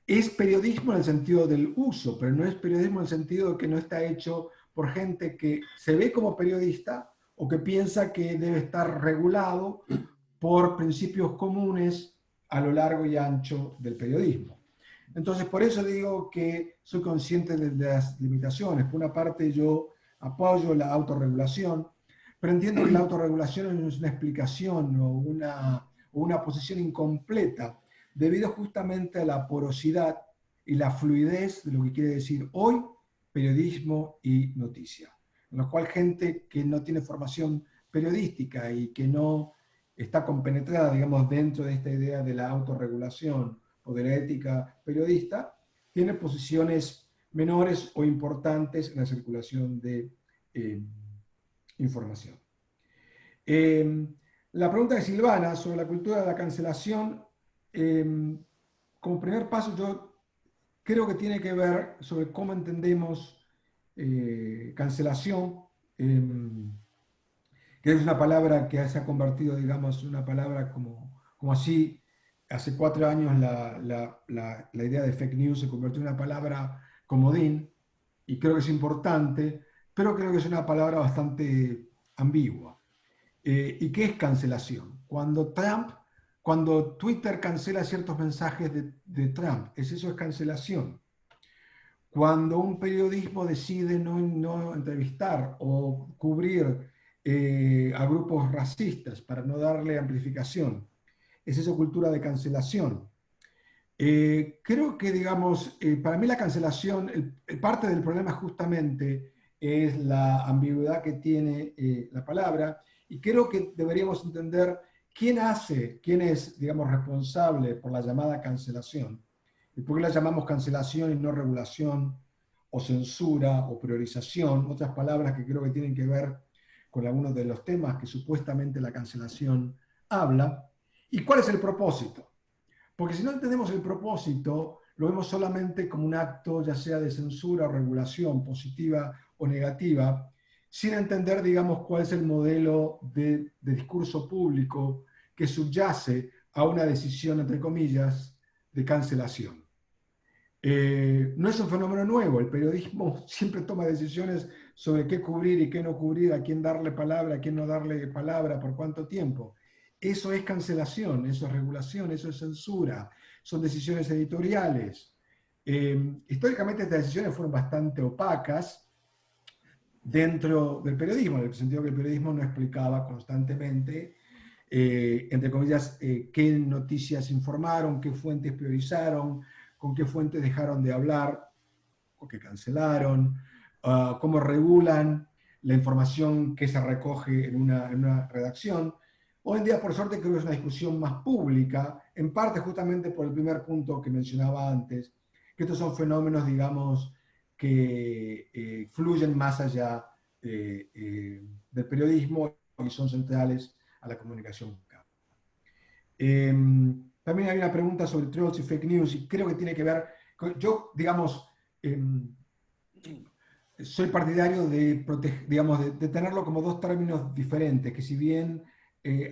es periodismo en el sentido del uso, pero no es periodismo en el sentido de que no está hecho por gente que se ve como periodista o que piensa que debe estar regulado por principios comunes a lo largo y ancho del periodismo. Entonces, por eso digo que soy consciente de las limitaciones. Por una parte, yo apoyo la autorregulación, pero entiendo que la autorregulación no es una explicación o una posición incompleta, debido justamente a la porosidad y la fluidez de lo que quiere decir hoy periodismo y noticia. En lo cual gente que no tiene formación periodística y que no está compenetrada, digamos, dentro de esta idea de la autorregulación o de la ética periodista, tiene posiciones menores o importantes en la circulación de información. La pregunta de Silvana sobre la cultura de la cancelación, como primer paso yo creo que tiene que ver sobre cómo entendemos cancelación, que es una palabra que se ha convertido, digamos, una palabra como así, hace 4 años la idea de fake news se convirtió en una palabra comodín, y creo que es importante, pero creo que es una palabra bastante ambigua. ¿Y qué es cancelación? Cuando Twitter cancela ciertos mensajes de Trump, eso es cancelación. Cuando un periodismo decide no entrevistar o cubrir a grupos racistas para no darle amplificación, es eso cultura de cancelación. Creo que, digamos, para mí la cancelación, parte del problema justamente es la ambigüedad que tiene la palabra, y creo que deberíamos entender quién es, digamos, responsable por la llamada cancelación, y por qué la llamamos cancelación y no regulación, o censura, o priorización, otras palabras que creo que tienen que ver con algunos de los temas que supuestamente la cancelación habla, y cuál es el propósito. Porque si no entendemos el propósito, lo vemos solamente como un acto, ya sea de censura o regulación, positiva o negativa, sin entender, digamos, cuál es el modelo de discurso público que subyace a una decisión, entre comillas, de cancelación. No es un fenómeno nuevo, el periodismo siempre toma decisiones sobre qué cubrir y qué no cubrir, a quién darle palabra, a quién no darle palabra, por cuánto tiempo. Eso es cancelación, eso es regulación, eso es censura, son decisiones editoriales. Históricamente estas decisiones fueron bastante opacas dentro del periodismo, en el sentido que el periodismo no explicaba constantemente, entre comillas, qué noticias informaron, qué fuentes priorizaron, con qué fuentes dejaron de hablar o que cancelaron, cómo regulan la información que se recoge en una redacción. Hoy en día, por suerte, creo que es una discusión más pública, en parte justamente por el primer punto que mencionaba antes, que estos son fenómenos, digamos, que fluyen más allá del periodismo y son centrales a la comunicación local. También hay una pregunta sobre trolls y fake news, y creo que tiene que ver con, yo, digamos, soy partidario de, digamos, de tenerlo como dos términos diferentes, que si bien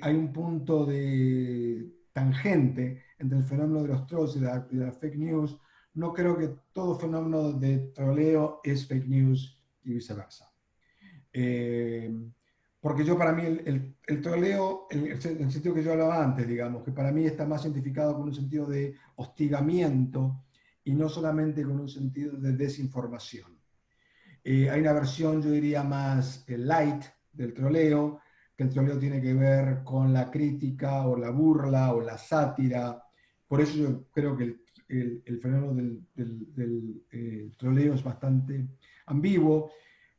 hay un punto de tangente entre el fenómeno de los trolls y de la fake news, no creo que todo fenómeno de troleo es fake news y viceversa. Porque yo, para mí, el troleo, en el sentido que yo hablaba antes, digamos, que para mí está más identificado con un sentido de hostigamiento y no solamente con un sentido de desinformación. Hay una versión, yo diría, más light del troleo, que el troleo tiene que ver con la crítica o la burla o la sátira. Por eso yo creo que el fenómeno del troleo es bastante ambiguo.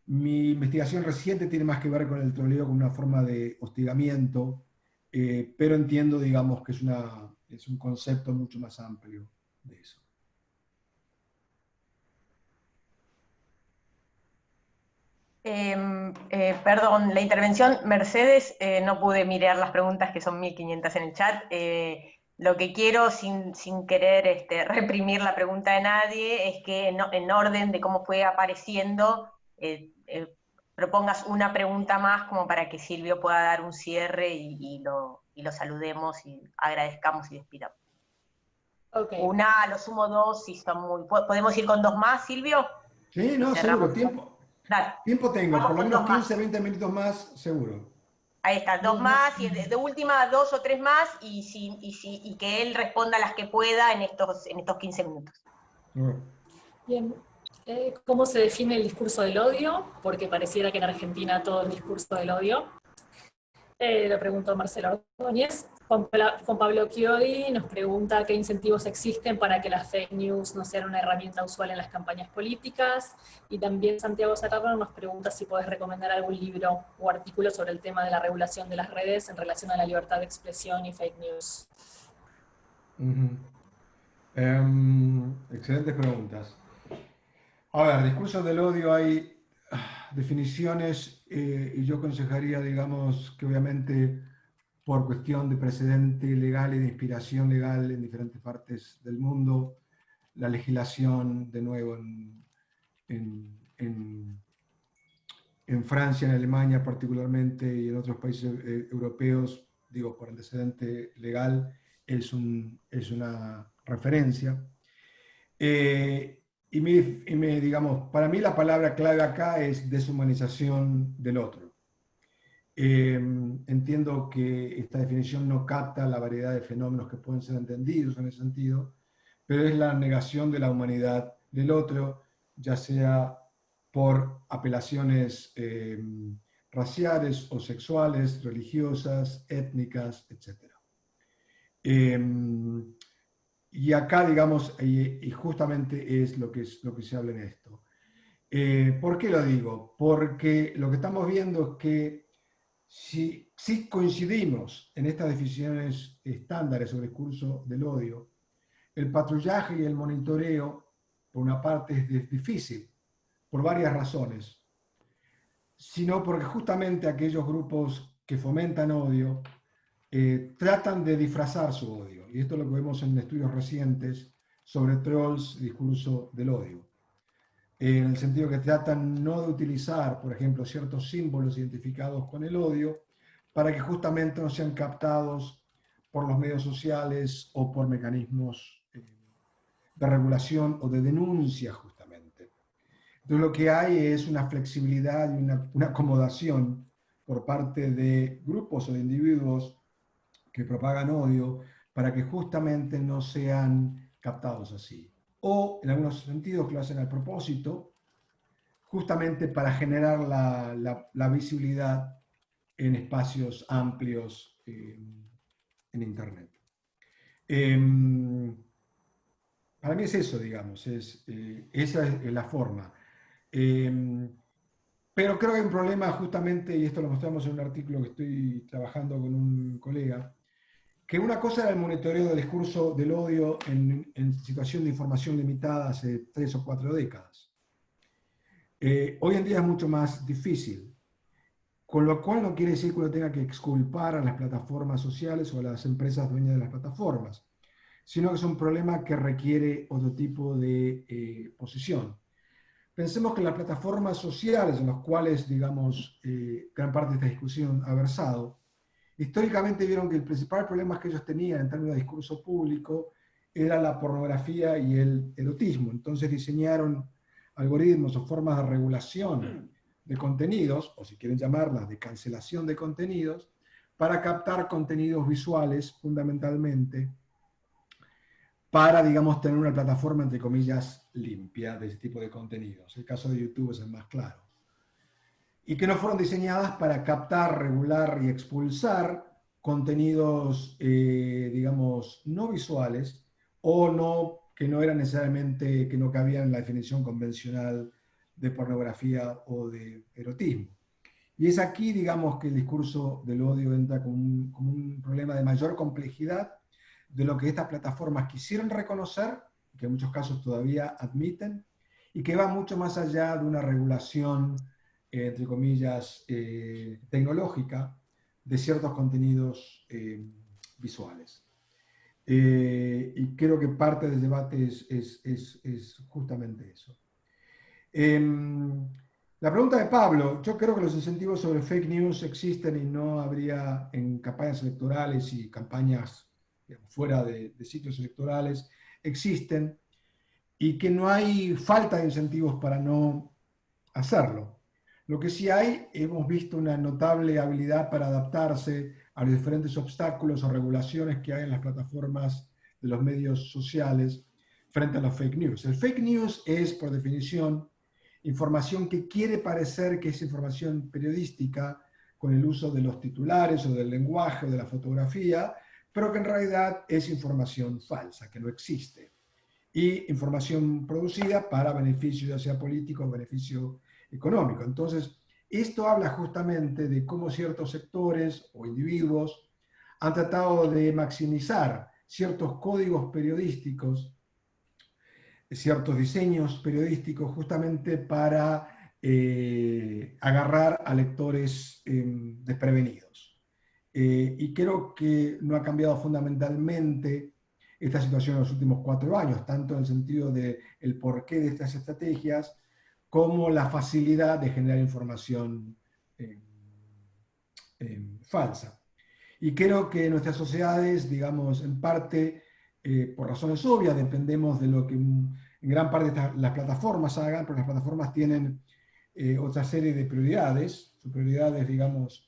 Mi investigación reciente tiene más que ver con el troleo como una forma de hostigamiento, pero entiendo, digamos, que es un concepto mucho más amplio de eso. Perdón, la intervención, Mercedes, no pude mirar las preguntas, que son 1500 en el chat. Lo que quiero, sin querer reprimir la pregunta de nadie, es que en orden de cómo fue apareciendo, propongas una pregunta más como para que Silvio pueda dar un cierre y lo saludemos y agradezcamos y despidamos. Okay. Una, a lo sumo dos, si son muy... ¿Podemos ir con dos más, Silvio? Sí, no, seguro, tiempo. Dale. Tiempo tengo, Vamos por lo con menos dos 15, más. 20 minutos más, seguro. Ahí está, dos más, y de última 2 o 3 más, y que él responda las que pueda en estos 15 minutos. Bien. ¿Cómo se define el discurso del odio? Porque pareciera que en Argentina todo es discurso del odio. Lo preguntó Marcelo Ordóñez. Juan Pablo Chiodi nos pregunta qué incentivos existen para que las fake news no sean una herramienta usual en las campañas políticas. Y también Santiago Satarno nos pregunta si podés recomendar algún libro o artículo sobre el tema de la regulación de las redes en relación a la libertad de expresión y fake news. Excelentes preguntas. A ver, discursos del odio hay definiciones y yo aconsejaría, digamos, que obviamente por cuestión de precedente legal y de inspiración legal en diferentes partes del mundo, la legislación, de nuevo, en Francia, en Alemania particularmente y en otros países europeos, digo, por antecedente legal, es una referencia. Digamos, para mí la palabra clave acá es deshumanización del otro. Entiendo que esta definición no capta la variedad de fenómenos que pueden ser entendidos en ese sentido, pero es la negación de la humanidad del otro, ya sea por apelaciones raciales o sexuales, religiosas, étnicas, etc. Y acá, digamos, y justamente es lo que se habla en esto. ¿Por qué lo digo? Porque lo que estamos viendo es que si coincidimos en estas definiciones estándares sobre el discurso del odio, el patrullaje y el monitoreo, por una parte, es difícil, por varias razones, sino porque justamente aquellos grupos que fomentan odio tratan de disfrazar su odio. Y esto es lo que vemos en estudios recientes sobre trolls, discurso del odio. En el sentido que tratan no de utilizar, por ejemplo, ciertos símbolos identificados con el odio, para que justamente no sean captados por los medios sociales o por mecanismos de regulación o de denuncia, justamente. Entonces lo que hay es una flexibilidad y una acomodación por parte de grupos o de individuos que propagan odio para que justamente no sean captados así. O en algunos sentidos que lo hacen a propósito, justamente para generar la visibilidad en espacios amplios en Internet. Para mí es eso, digamos, esa es la forma. Pero creo que hay un problema justamente, y esto lo mostramos en un artículo que estoy trabajando con un colega, que una cosa era el monitoreo del discurso del odio en situación de información limitada hace 3 o 4 décadas. Hoy en día es mucho más difícil, con lo cual no quiere decir que uno tenga que exculpar a las plataformas sociales o a las empresas dueñas de las plataformas, sino que es un problema que requiere otro tipo de posición. Pensemos que las plataformas sociales en las cuales, digamos, gran parte de esta discusión ha versado, históricamente vieron que el principal problema que ellos tenían en términos de discurso público era la pornografía y el erotismo. Entonces diseñaron algoritmos o formas de regulación de contenidos, o si quieren llamarlas de cancelación de contenidos, para captar contenidos visuales fundamentalmente, para, digamos, tener una plataforma, entre comillas, limpia de ese tipo de contenidos. El caso de YouTube es el más claro. Y que no fueron diseñadas para captar, regular y expulsar contenidos, digamos, no visuales o no, que no eran necesariamente, que no cabían en la definición convencional de pornografía o de erotismo. Y es aquí, digamos, que el discurso del odio entra como un problema de mayor complejidad de lo que estas plataformas quisieron reconocer, que en muchos casos todavía admiten, y que va mucho más allá de una regulación, entre comillas, tecnológica de ciertos contenidos visuales. Y creo que parte del debate es justamente eso. La pregunta de Pablo, yo creo que los incentivos sobre fake news existen y no habría en campañas electorales y campañas fuera de sitios electorales, existen, y que no hay falta de incentivos para no hacerlo. Lo que sí hay, hemos visto una notable habilidad para adaptarse a los diferentes obstáculos o regulaciones que hay en las plataformas de los medios sociales frente a los fake news. El fake news es, por definición, información que quiere parecer que es información periodística con el uso de los titulares o del lenguaje o de la fotografía, pero que en realidad es información falsa, que no existe. Y información producida para beneficio, ya sea político o beneficio económico. Entonces, esto habla justamente de cómo ciertos sectores o individuos han tratado de maximizar ciertos códigos periodísticos, ciertos diseños periodísticos, justamente para agarrar a lectores desprevenidos. Y creo que no ha cambiado fundamentalmente esta situación en los últimos 4 años, tanto en el sentido del porqué de estas estrategias, como la facilidad de generar información falsa. Y creo que nuestras sociedades, digamos, en parte, por razones obvias, dependemos de lo que en gran parte las plataformas hagan, pero las plataformas tienen otra serie de prioridades. Sus prioridades, digamos,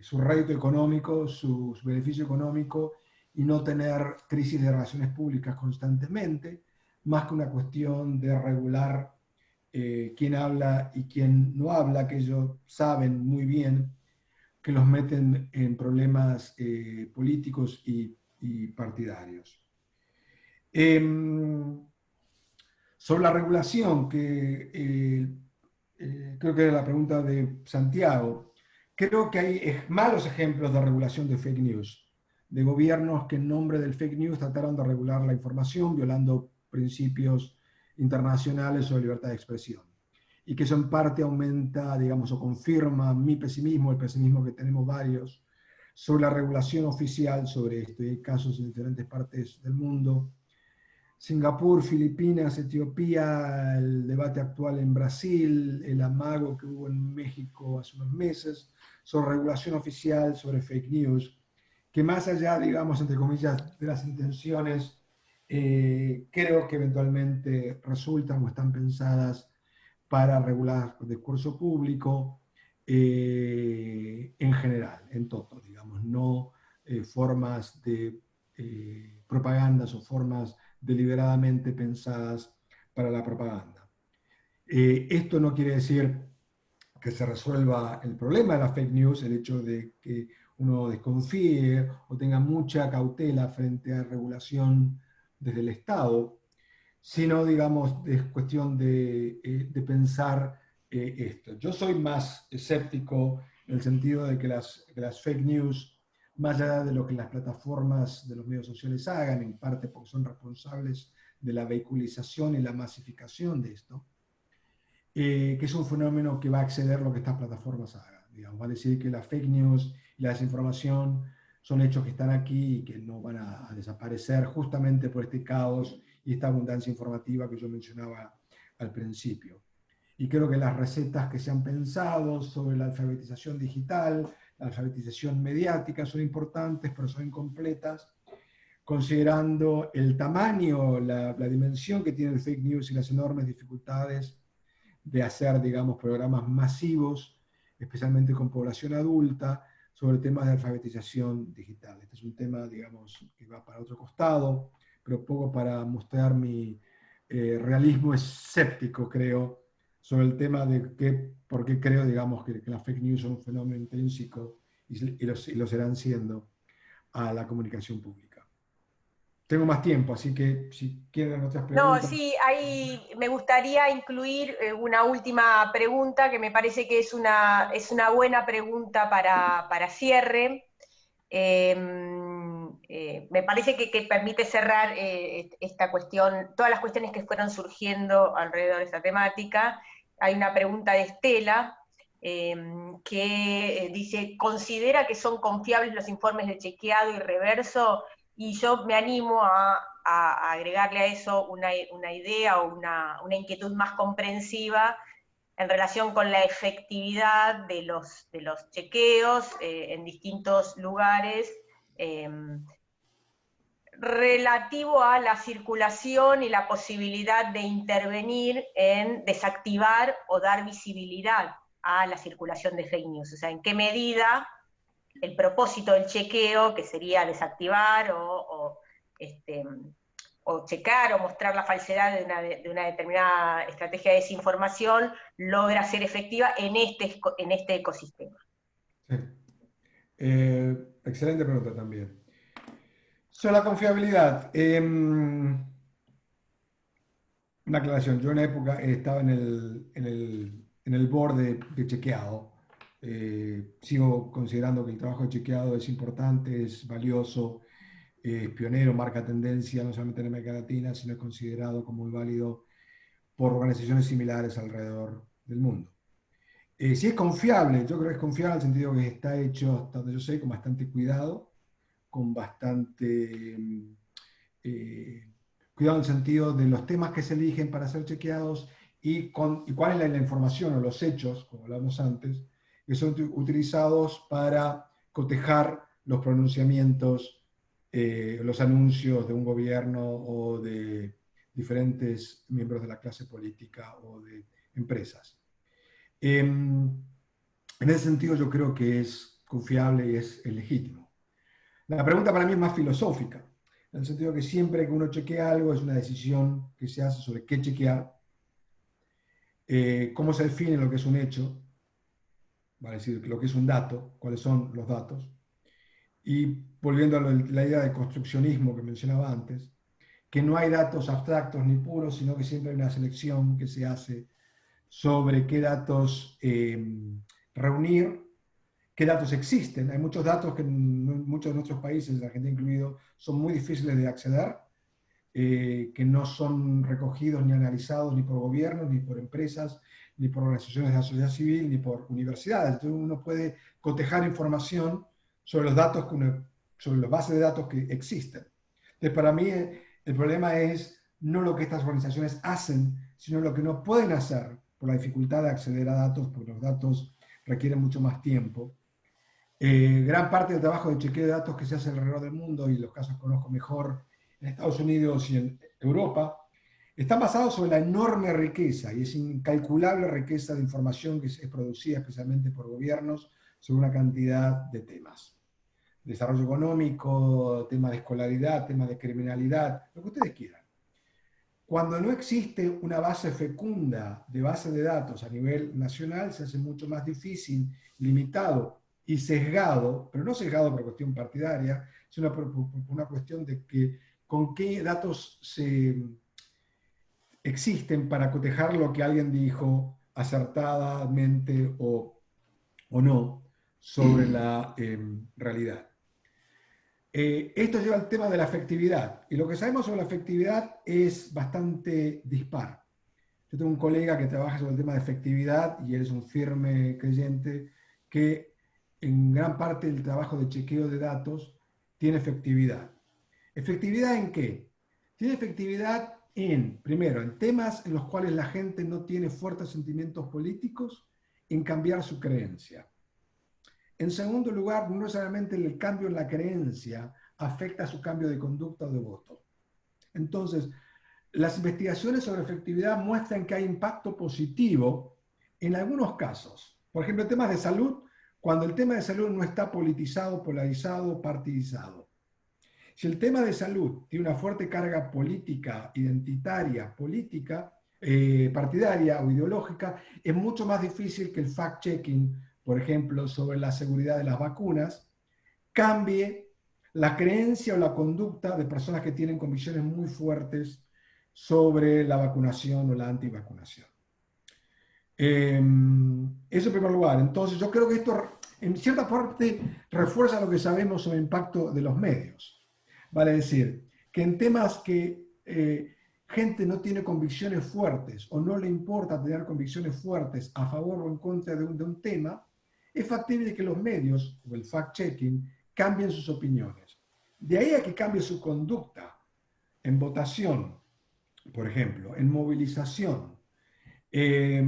su rédito económico, su beneficio económico, y no tener crisis de relaciones públicas constantemente, más que una cuestión de regular quién habla y quién no habla, que ellos saben muy bien que los meten en problemas políticos y partidarios. Sobre la regulación, que creo que era la pregunta de Santiago, creo que hay malos ejemplos de regulación de fake news, de gobiernos que en nombre del fake news trataron de regular la información violando principios internacionales o de libertad de expresión. Y que eso en parte aumenta, digamos, o confirma mi pesimismo, el pesimismo que tenemos varios, sobre la regulación oficial sobre esto. Y hay casos en diferentes partes del mundo. Singapur, Filipinas, Etiopía, el debate actual en Brasil, el amago que hubo en México hace unos meses, sobre regulación oficial sobre fake news, que más allá, digamos, entre comillas, de las intenciones, creo que eventualmente resultan o están pensadas para regular el discurso público en general, en todo, digamos, no formas de propagandas o formas deliberadamente pensadas para la propaganda. Esto no quiere decir que se resuelva el problema de la fake news, el hecho de que uno desconfíe o tenga mucha cautela frente a regulación desde el Estado, sino, digamos, es cuestión de pensar esto. Yo soy más escéptico en el sentido de que las fake news, más allá de lo que las plataformas de los medios sociales hagan, en parte porque son responsables de la vehiculización y la masificación de esto, que es un fenómeno que va a exceder lo que estas plataformas hagan. Digamos, va a decir que la fake news y la desinformación son hechos que están aquí y que no van a desaparecer justamente por este caos y esta abundancia informativa que yo mencionaba al principio. Y creo que las recetas que se han pensado sobre la alfabetización digital, la alfabetización mediática son importantes, pero son incompletas, considerando el tamaño, la dimensión que tiene el fake news y las enormes dificultades de hacer, digamos, programas masivos, especialmente con población adulta, sobre temas de alfabetización digital. Este es un tema, digamos, que va para otro costado, pero poco para mostrar mi realismo escéptico, creo, sobre el tema de por qué creo, digamos, que las fake news son un fenómeno intrínseco y lo serán siendo a la comunicación pública. Tengo más tiempo, así que si quieren otras preguntas. No, sí, me gustaría incluir una última pregunta que me parece que es una buena pregunta para cierre. Me parece que permite cerrar esta cuestión, todas las cuestiones que fueron surgiendo alrededor de esta temática. Hay una pregunta de Estela que dice, ¿considera que son confiables los informes de chequeado y reverso? Y yo me animo a agregarle a eso una idea o una inquietud más comprensiva en relación con la efectividad de los chequeos en distintos lugares, relativo a la circulación y la posibilidad de intervenir en desactivar o dar visibilidad a la circulación de fake news. O sea, en qué medida el propósito del chequeo, que sería desactivar o checar o mostrar la falsedad de una determinada estrategia de desinformación, logra ser efectiva en este ecosistema. Sí. Excelente pregunta también. Sobre la confiabilidad, una aclaración. Yo en una época estaba en el board de chequeado. Sigo considerando que el trabajo de chequeado es importante, es valioso, pionero, marca tendencia, no solamente en América Latina, sino es considerado como muy válido por organizaciones similares alrededor del mundo. Si es confiable, yo creo que es confiable en el sentido que está hecho, hasta donde yo sé, con bastante cuidado, con bastante cuidado en el sentido de los temas que se eligen para ser chequeados y cuál es la información o los hechos, como hablamos antes, que son utilizados para cotejar los pronunciamientos, los anuncios de un gobierno o de diferentes miembros de la clase política o de empresas. En ese sentido yo creo que es confiable y es legítimo. La pregunta para mí es más filosófica, en el sentido que siempre que uno chequea algo es una decisión que se hace sobre qué chequear, cómo se define lo que es un hecho, vale decir, lo que es un dato, cuáles son los datos, y volviendo a la idea de construccionismo que mencionaba antes, que no hay datos abstractos ni puros, sino que siempre hay una selección que se hace sobre qué datos reunir, qué datos existen. Hay muchos datos que en muchos de nuestros países, la Argentina incluido, son muy difíciles de acceder, que no son recogidos ni analizados ni por gobiernos, ni por empresas, ni por organizaciones de la sociedad civil, ni por universidades. Entonces uno puede cotejar información sobre los datos, sobre las bases de datos que existen. Entonces para mí el problema es no lo que estas organizaciones hacen, sino lo que no pueden hacer por la dificultad de acceder a datos, porque los datos requieren mucho más tiempo. Gran parte del trabajo de chequeo de datos que se hace alrededor del mundo, y los casos que conozco mejor en Estados Unidos y en Europa, están basados sobre la enorme riqueza, y es incalculable riqueza de información que es producida especialmente por gobiernos sobre una cantidad de temas. Desarrollo económico, temas de escolaridad, temas de criminalidad, lo que ustedes quieran. Cuando no existe una base fecunda de base de datos a nivel nacional, se hace mucho más difícil, limitado y sesgado, pero no sesgado por cuestión partidaria, sino por una cuestión de que con qué datos se existen para cotejar lo que alguien dijo acertadamente o no sobre la realidad. Esto lleva al tema de la afectividad, y lo que sabemos sobre la afectividad es bastante dispar. Yo tengo un colega que trabaja sobre el tema de efectividad y él es un firme creyente que en gran parte del trabajo de chequeo de datos tiene efectividad. ¿Efectividad en qué? Tiene efectividad primero, en temas en los cuales la gente no tiene fuertes sentimientos políticos, en cambiar su creencia. En segundo lugar, no necesariamente el cambio en la creencia afecta a su cambio de conducta o de voto. Entonces, las investigaciones sobre efectividad muestran que hay impacto positivo en algunos casos. Por ejemplo, en temas de salud, cuando el tema de salud no está politizado, polarizado, partidizado. Si el tema de salud tiene una fuerte carga política, identitaria, política, partidaria o ideológica, es mucho más difícil que el fact-checking, por ejemplo, sobre la seguridad de las vacunas, cambie la creencia o la conducta de personas que tienen convicciones muy fuertes sobre la vacunación o la antivacunación. Eso en primer lugar. Entonces, yo creo que esto, en cierta parte, refuerza lo que sabemos sobre el impacto de los medios. Vale decir, que en temas que gente no tiene convicciones fuertes o no le importa tener convicciones fuertes a favor o en contra de un tema, es factible que los medios o el fact-checking cambien sus opiniones. De ahí a que cambie su conducta en votación, por ejemplo, en movilización. Ahí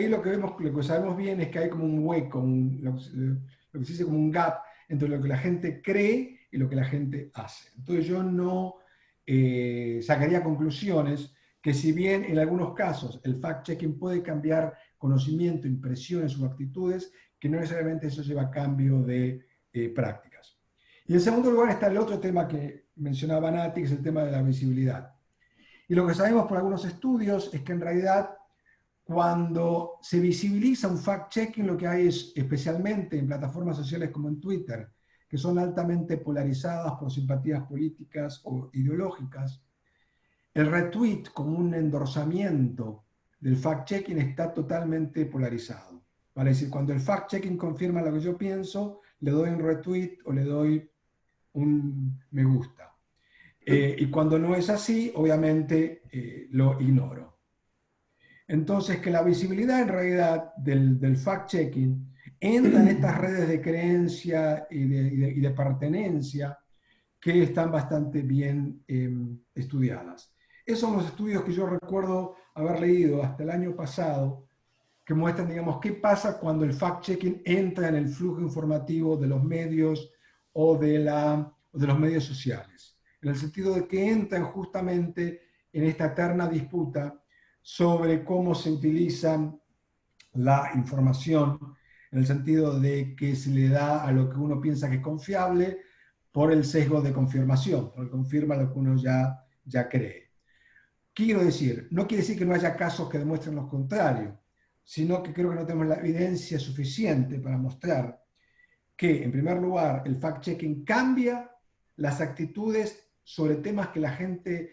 lo que vemos, lo que sabemos bien es que hay como un hueco, lo que se dice como un gap entre lo que la gente cree y lo que la gente hace. Entonces yo no sacaría conclusiones que si bien en algunos casos el fact-checking puede cambiar conocimiento, impresiones o actitudes, que no necesariamente eso lleva a cambio de prácticas. Y en segundo lugar está el otro tema que mencionaba Nati, que es el tema de la visibilidad. Y lo que sabemos por algunos estudios es que en realidad cuando se visibiliza un fact-checking, lo que hay es, especialmente en plataformas sociales como en Twitter, que son altamente polarizadas por simpatías políticas o ideológicas, el retweet como un endorsamiento del fact-checking está totalmente polarizado. Vale decir, cuando el fact-checking confirma lo que yo pienso, le doy un retweet o le doy un me gusta. Y cuando no es así, obviamente lo ignoro. Entonces, que la visibilidad en realidad del fact-checking entra en estas redes de creencia y de pertenencia que están bastante bien estudiadas. Esos son los estudios que yo recuerdo haber leído hasta el año pasado, que muestran, digamos, qué pasa cuando el fact-checking entra en el flujo informativo de los medios o de los medios sociales, en el sentido de que entran justamente en esta eterna disputa sobre cómo se utiliza la información, en el sentido de que se le da a lo que uno piensa que es confiable por el sesgo de confirmación, porque confirma lo que uno ya cree. ¿Qué quiero decir? No quiere decir que no haya casos que demuestren lo contrario, sino que creo que no tenemos la evidencia suficiente para mostrar que, en primer lugar, el fact-checking cambia las actitudes sobre temas que la gente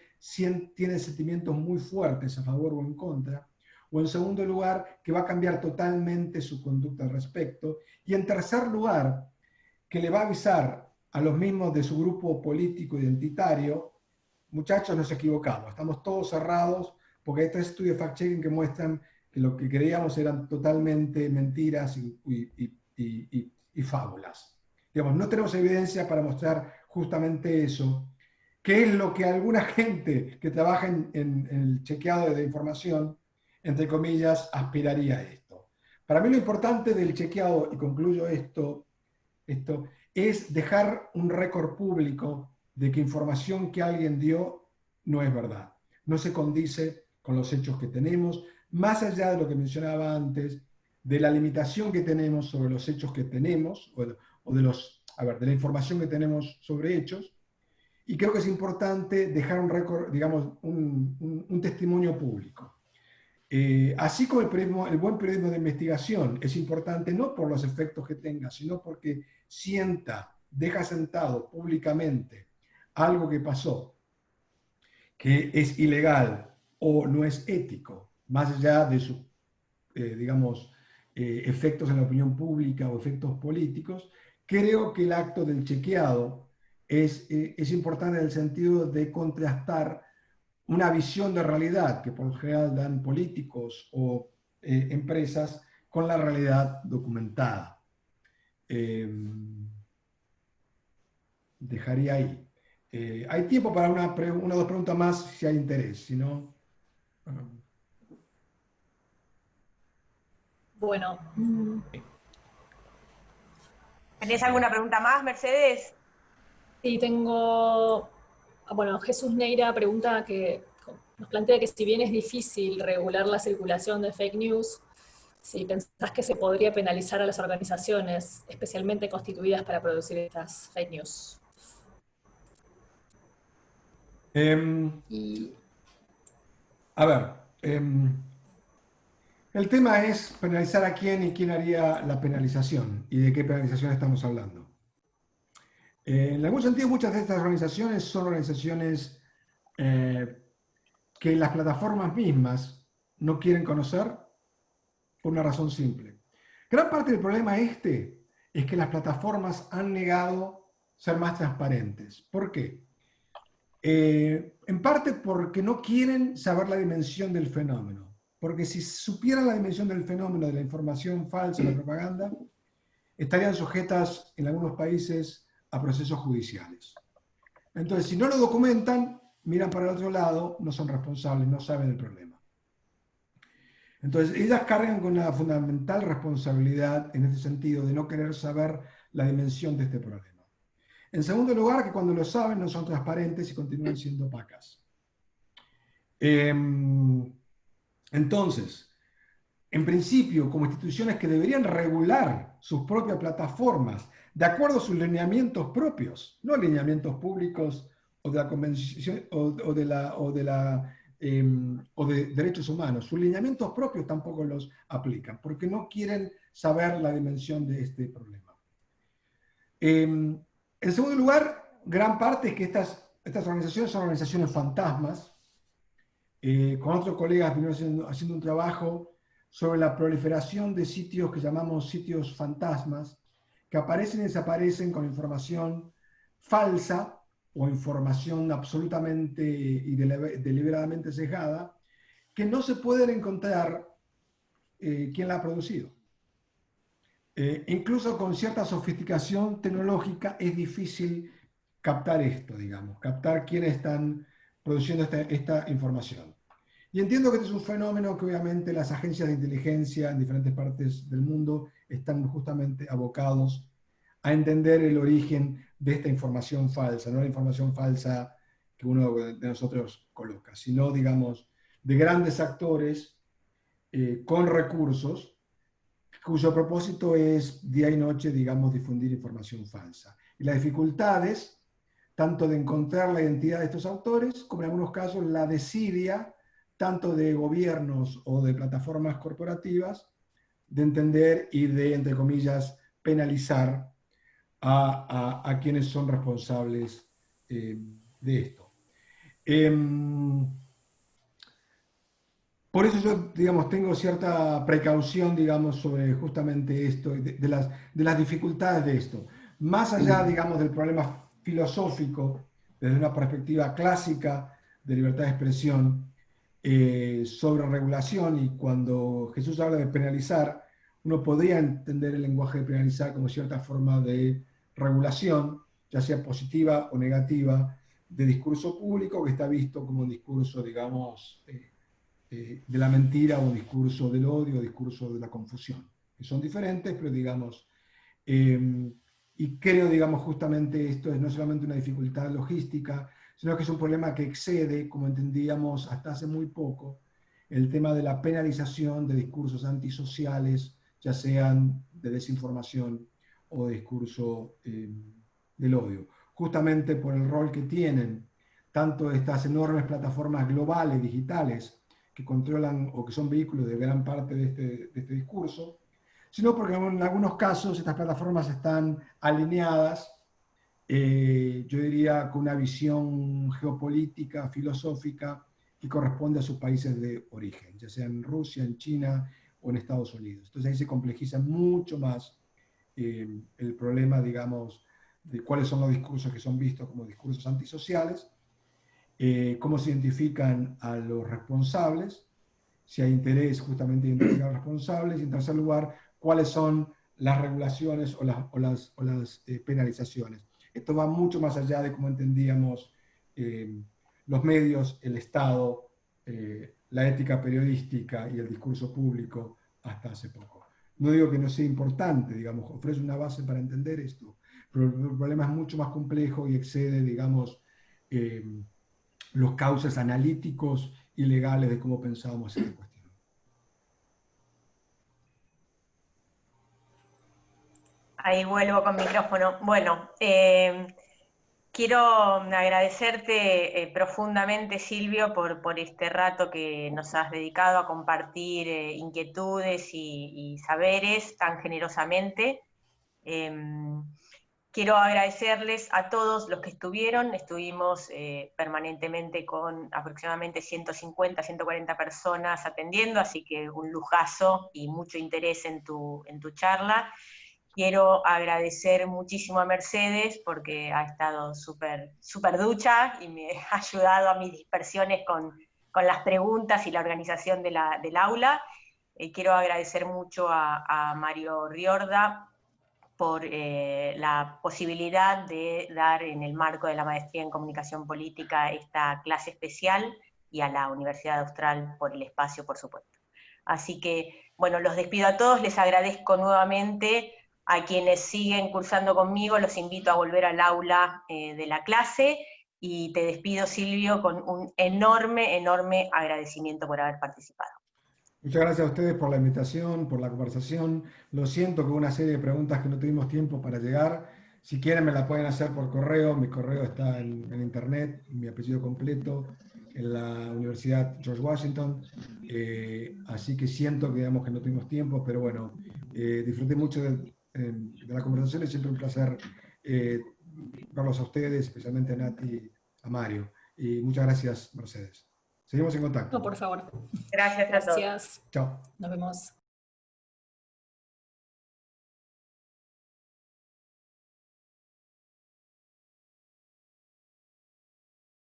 tiene sentimientos muy fuertes a favor o en contra, o en segundo lugar, que va a cambiar totalmente su conducta al respecto, y en tercer lugar, que le va a avisar a los mismos de su grupo político identitario: muchachos, nos equivocamos, estamos todos cerrados, porque hay 3 estudios de fact-checking que muestran que lo que creíamos eran totalmente mentiras y fábulas. Digamos, no tenemos evidencia para mostrar justamente eso, que es lo que alguna gente que trabaja en el chequeado de información, entre comillas, aspiraría a esto. Para mí lo importante del chequeado, y concluyo esto es dejar un récord público de que información que alguien dio no es verdad, no se condice con los hechos que tenemos, más allá de lo que mencionaba antes, de la limitación que tenemos sobre los hechos que tenemos, o de la información que tenemos sobre hechos. Y creo que es importante dejar un récord, digamos, un testimonio público. Así como el buen periodismo de investigación es importante no por los efectos que tenga, sino porque deja sentado públicamente algo que pasó, que es ilegal o no es ético, más allá de sus, digamos, efectos en la opinión pública o efectos políticos, creo que el acto del chequeado es importante en el sentido de contrastar una visión de realidad que por lo general dan políticos o empresas con la realidad documentada. Dejaría ahí. Hay tiempo para una o dos preguntas más si hay interés, si no... Bueno. ¿Tenés alguna pregunta más, Mercedes? Sí, tengo... Bueno, Jesús Neira pregunta que nos plantea que si bien es difícil regular la circulación de fake news, si pensás que se podría penalizar a las organizaciones, especialmente constituidas para producir estas fake news. A ver, el tema es penalizar a quién y quién haría la penalización y de qué penalización estamos hablando. En algún sentido, muchas de estas organizaciones son organizaciones que las plataformas mismas no quieren conocer por una razón simple. Gran parte del problema es que las plataformas han negado ser más transparentes. ¿Por qué? En parte porque no quieren saber la dimensión del fenómeno. Porque si supieran la dimensión del fenómeno de la información falsa, la propaganda, estarían sujetas en algunos países a procesos judiciales. Entonces, si no lo documentan, miran para el otro lado, no son responsables, no saben el problema. Entonces, ellas cargan con una fundamental responsabilidad en este sentido de no querer saber la dimensión de este problema. En segundo lugar, que cuando lo saben no son transparentes y continúan siendo opacas. Entonces, en principio, como instituciones que deberían regular sus propias plataformas de acuerdo a sus lineamientos propios, no lineamientos públicos o de la convención o de derechos humanos, sus lineamientos propios tampoco los aplican, porque no quieren saber la dimensión de este problema. En segundo lugar, gran parte es que estas organizaciones son organizaciones fantasmas. Con otros colegas venimos haciendo un trabajo sobre la proliferación de sitios que llamamos sitios fantasmas, que aparecen y desaparecen con información falsa o información absolutamente y deliberadamente sesgada, que no se pueden encontrar quién la ha producido. Incluso con cierta sofisticación tecnológica es difícil captar esto, digamos, captar quiénes están produciendo esta información. Y entiendo que este es un fenómeno que obviamente las agencias de inteligencia en diferentes partes del mundo están justamente abocados a entender el origen de esta información falsa, no la información falsa que uno de nosotros coloca, sino, digamos, de grandes actores con recursos cuyo propósito es día y noche, digamos, difundir información falsa. Y las dificultades, tanto de encontrar la identidad de estos autores, como en algunos casos la desidia, tanto de gobiernos o de plataformas corporativas, de entender y de, entre comillas, penalizar a quienes son responsables de esto. Por eso yo, digamos, tengo cierta precaución, digamos, sobre justamente esto, de las dificultades de esto. Más allá, digamos, del problema filosófico, desde una perspectiva clásica de libertad de expresión, sobre regulación, y cuando Jesús habla de penalizar, uno podría entender el lenguaje de penalizar como cierta forma de regulación, ya sea positiva o negativa, de discurso público que está visto como un discurso, digamos, de la mentira, o un discurso del odio, o discurso de la confusión, que son diferentes, pero digamos, y creo, digamos, justamente esto es no solamente una dificultad logística, sino que es un problema que excede, como entendíamos hasta hace muy poco, el tema de la penalización de discursos antisociales, ya sean de desinformación o de discurso del odio. Justamente por el rol que tienen tanto estas enormes plataformas globales, digitales, que controlan o que son vehículos de gran parte de este discurso, sino porque en algunos casos estas plataformas están alineadas, yo diría, con una visión geopolítica, filosófica y corresponde a sus países de origen, ya sea en Rusia, en China o en Estados Unidos. Entonces ahí se complejiza mucho más el problema, digamos, de cuáles son los discursos que son vistos como discursos antisociales, cómo se identifican a los responsables, si hay interés justamente en identificar a los responsables, y en tercer lugar, cuáles son las regulaciones o las penalizaciones. Esto va mucho más allá de cómo entendíamos los medios, el Estado, la ética periodística y el discurso público hasta hace poco. No digo que no sea importante, digamos, ofrece una base para entender esto, pero el problema es mucho más complejo y excede, digamos, los cauces analíticos y legales de cómo pensábamos esta cuestión. Ahí vuelvo con micrófono. Bueno, quiero agradecerte profundamente, Silvio, por este rato que nos has dedicado a compartir inquietudes y saberes tan generosamente. Quiero agradecerles a todos los que estuvimos permanentemente con aproximadamente 150, 140 personas atendiendo, así que un lujazo y mucho interés en tu charla. Quiero agradecer muchísimo a Mercedes porque ha estado súper ducha y me ha ayudado a mis dispersiones con las preguntas y la organización del aula. Quiero agradecer mucho a Mario Riorda por la posibilidad de dar en el marco de la maestría en comunicación política esta clase especial, y a la Universidad Austral por el espacio, por supuesto. Así que, bueno, los despido a todos, les agradezco nuevamente. A quienes siguen cursando conmigo, los invito a volver al aula de la clase, y te despido, Silvio, con un enorme agradecimiento por haber participado. Muchas gracias a ustedes por la invitación, por la conversación. Lo siento que hubo una serie de preguntas que no tuvimos tiempo para llegar. Si quieren me la pueden hacer por correo. Mi correo está en internet, mi apellido completo, en la Universidad George Washington. Así que siento que, digamos, que no tuvimos tiempo, pero bueno, disfruté mucho de la conversación. Es siempre un placer verlos a ustedes, especialmente a Nati y a Mario. Y muchas gracias, Mercedes. Seguimos en contacto. No, por favor. Gracias a todos. Gracias. Chao. Nos vemos.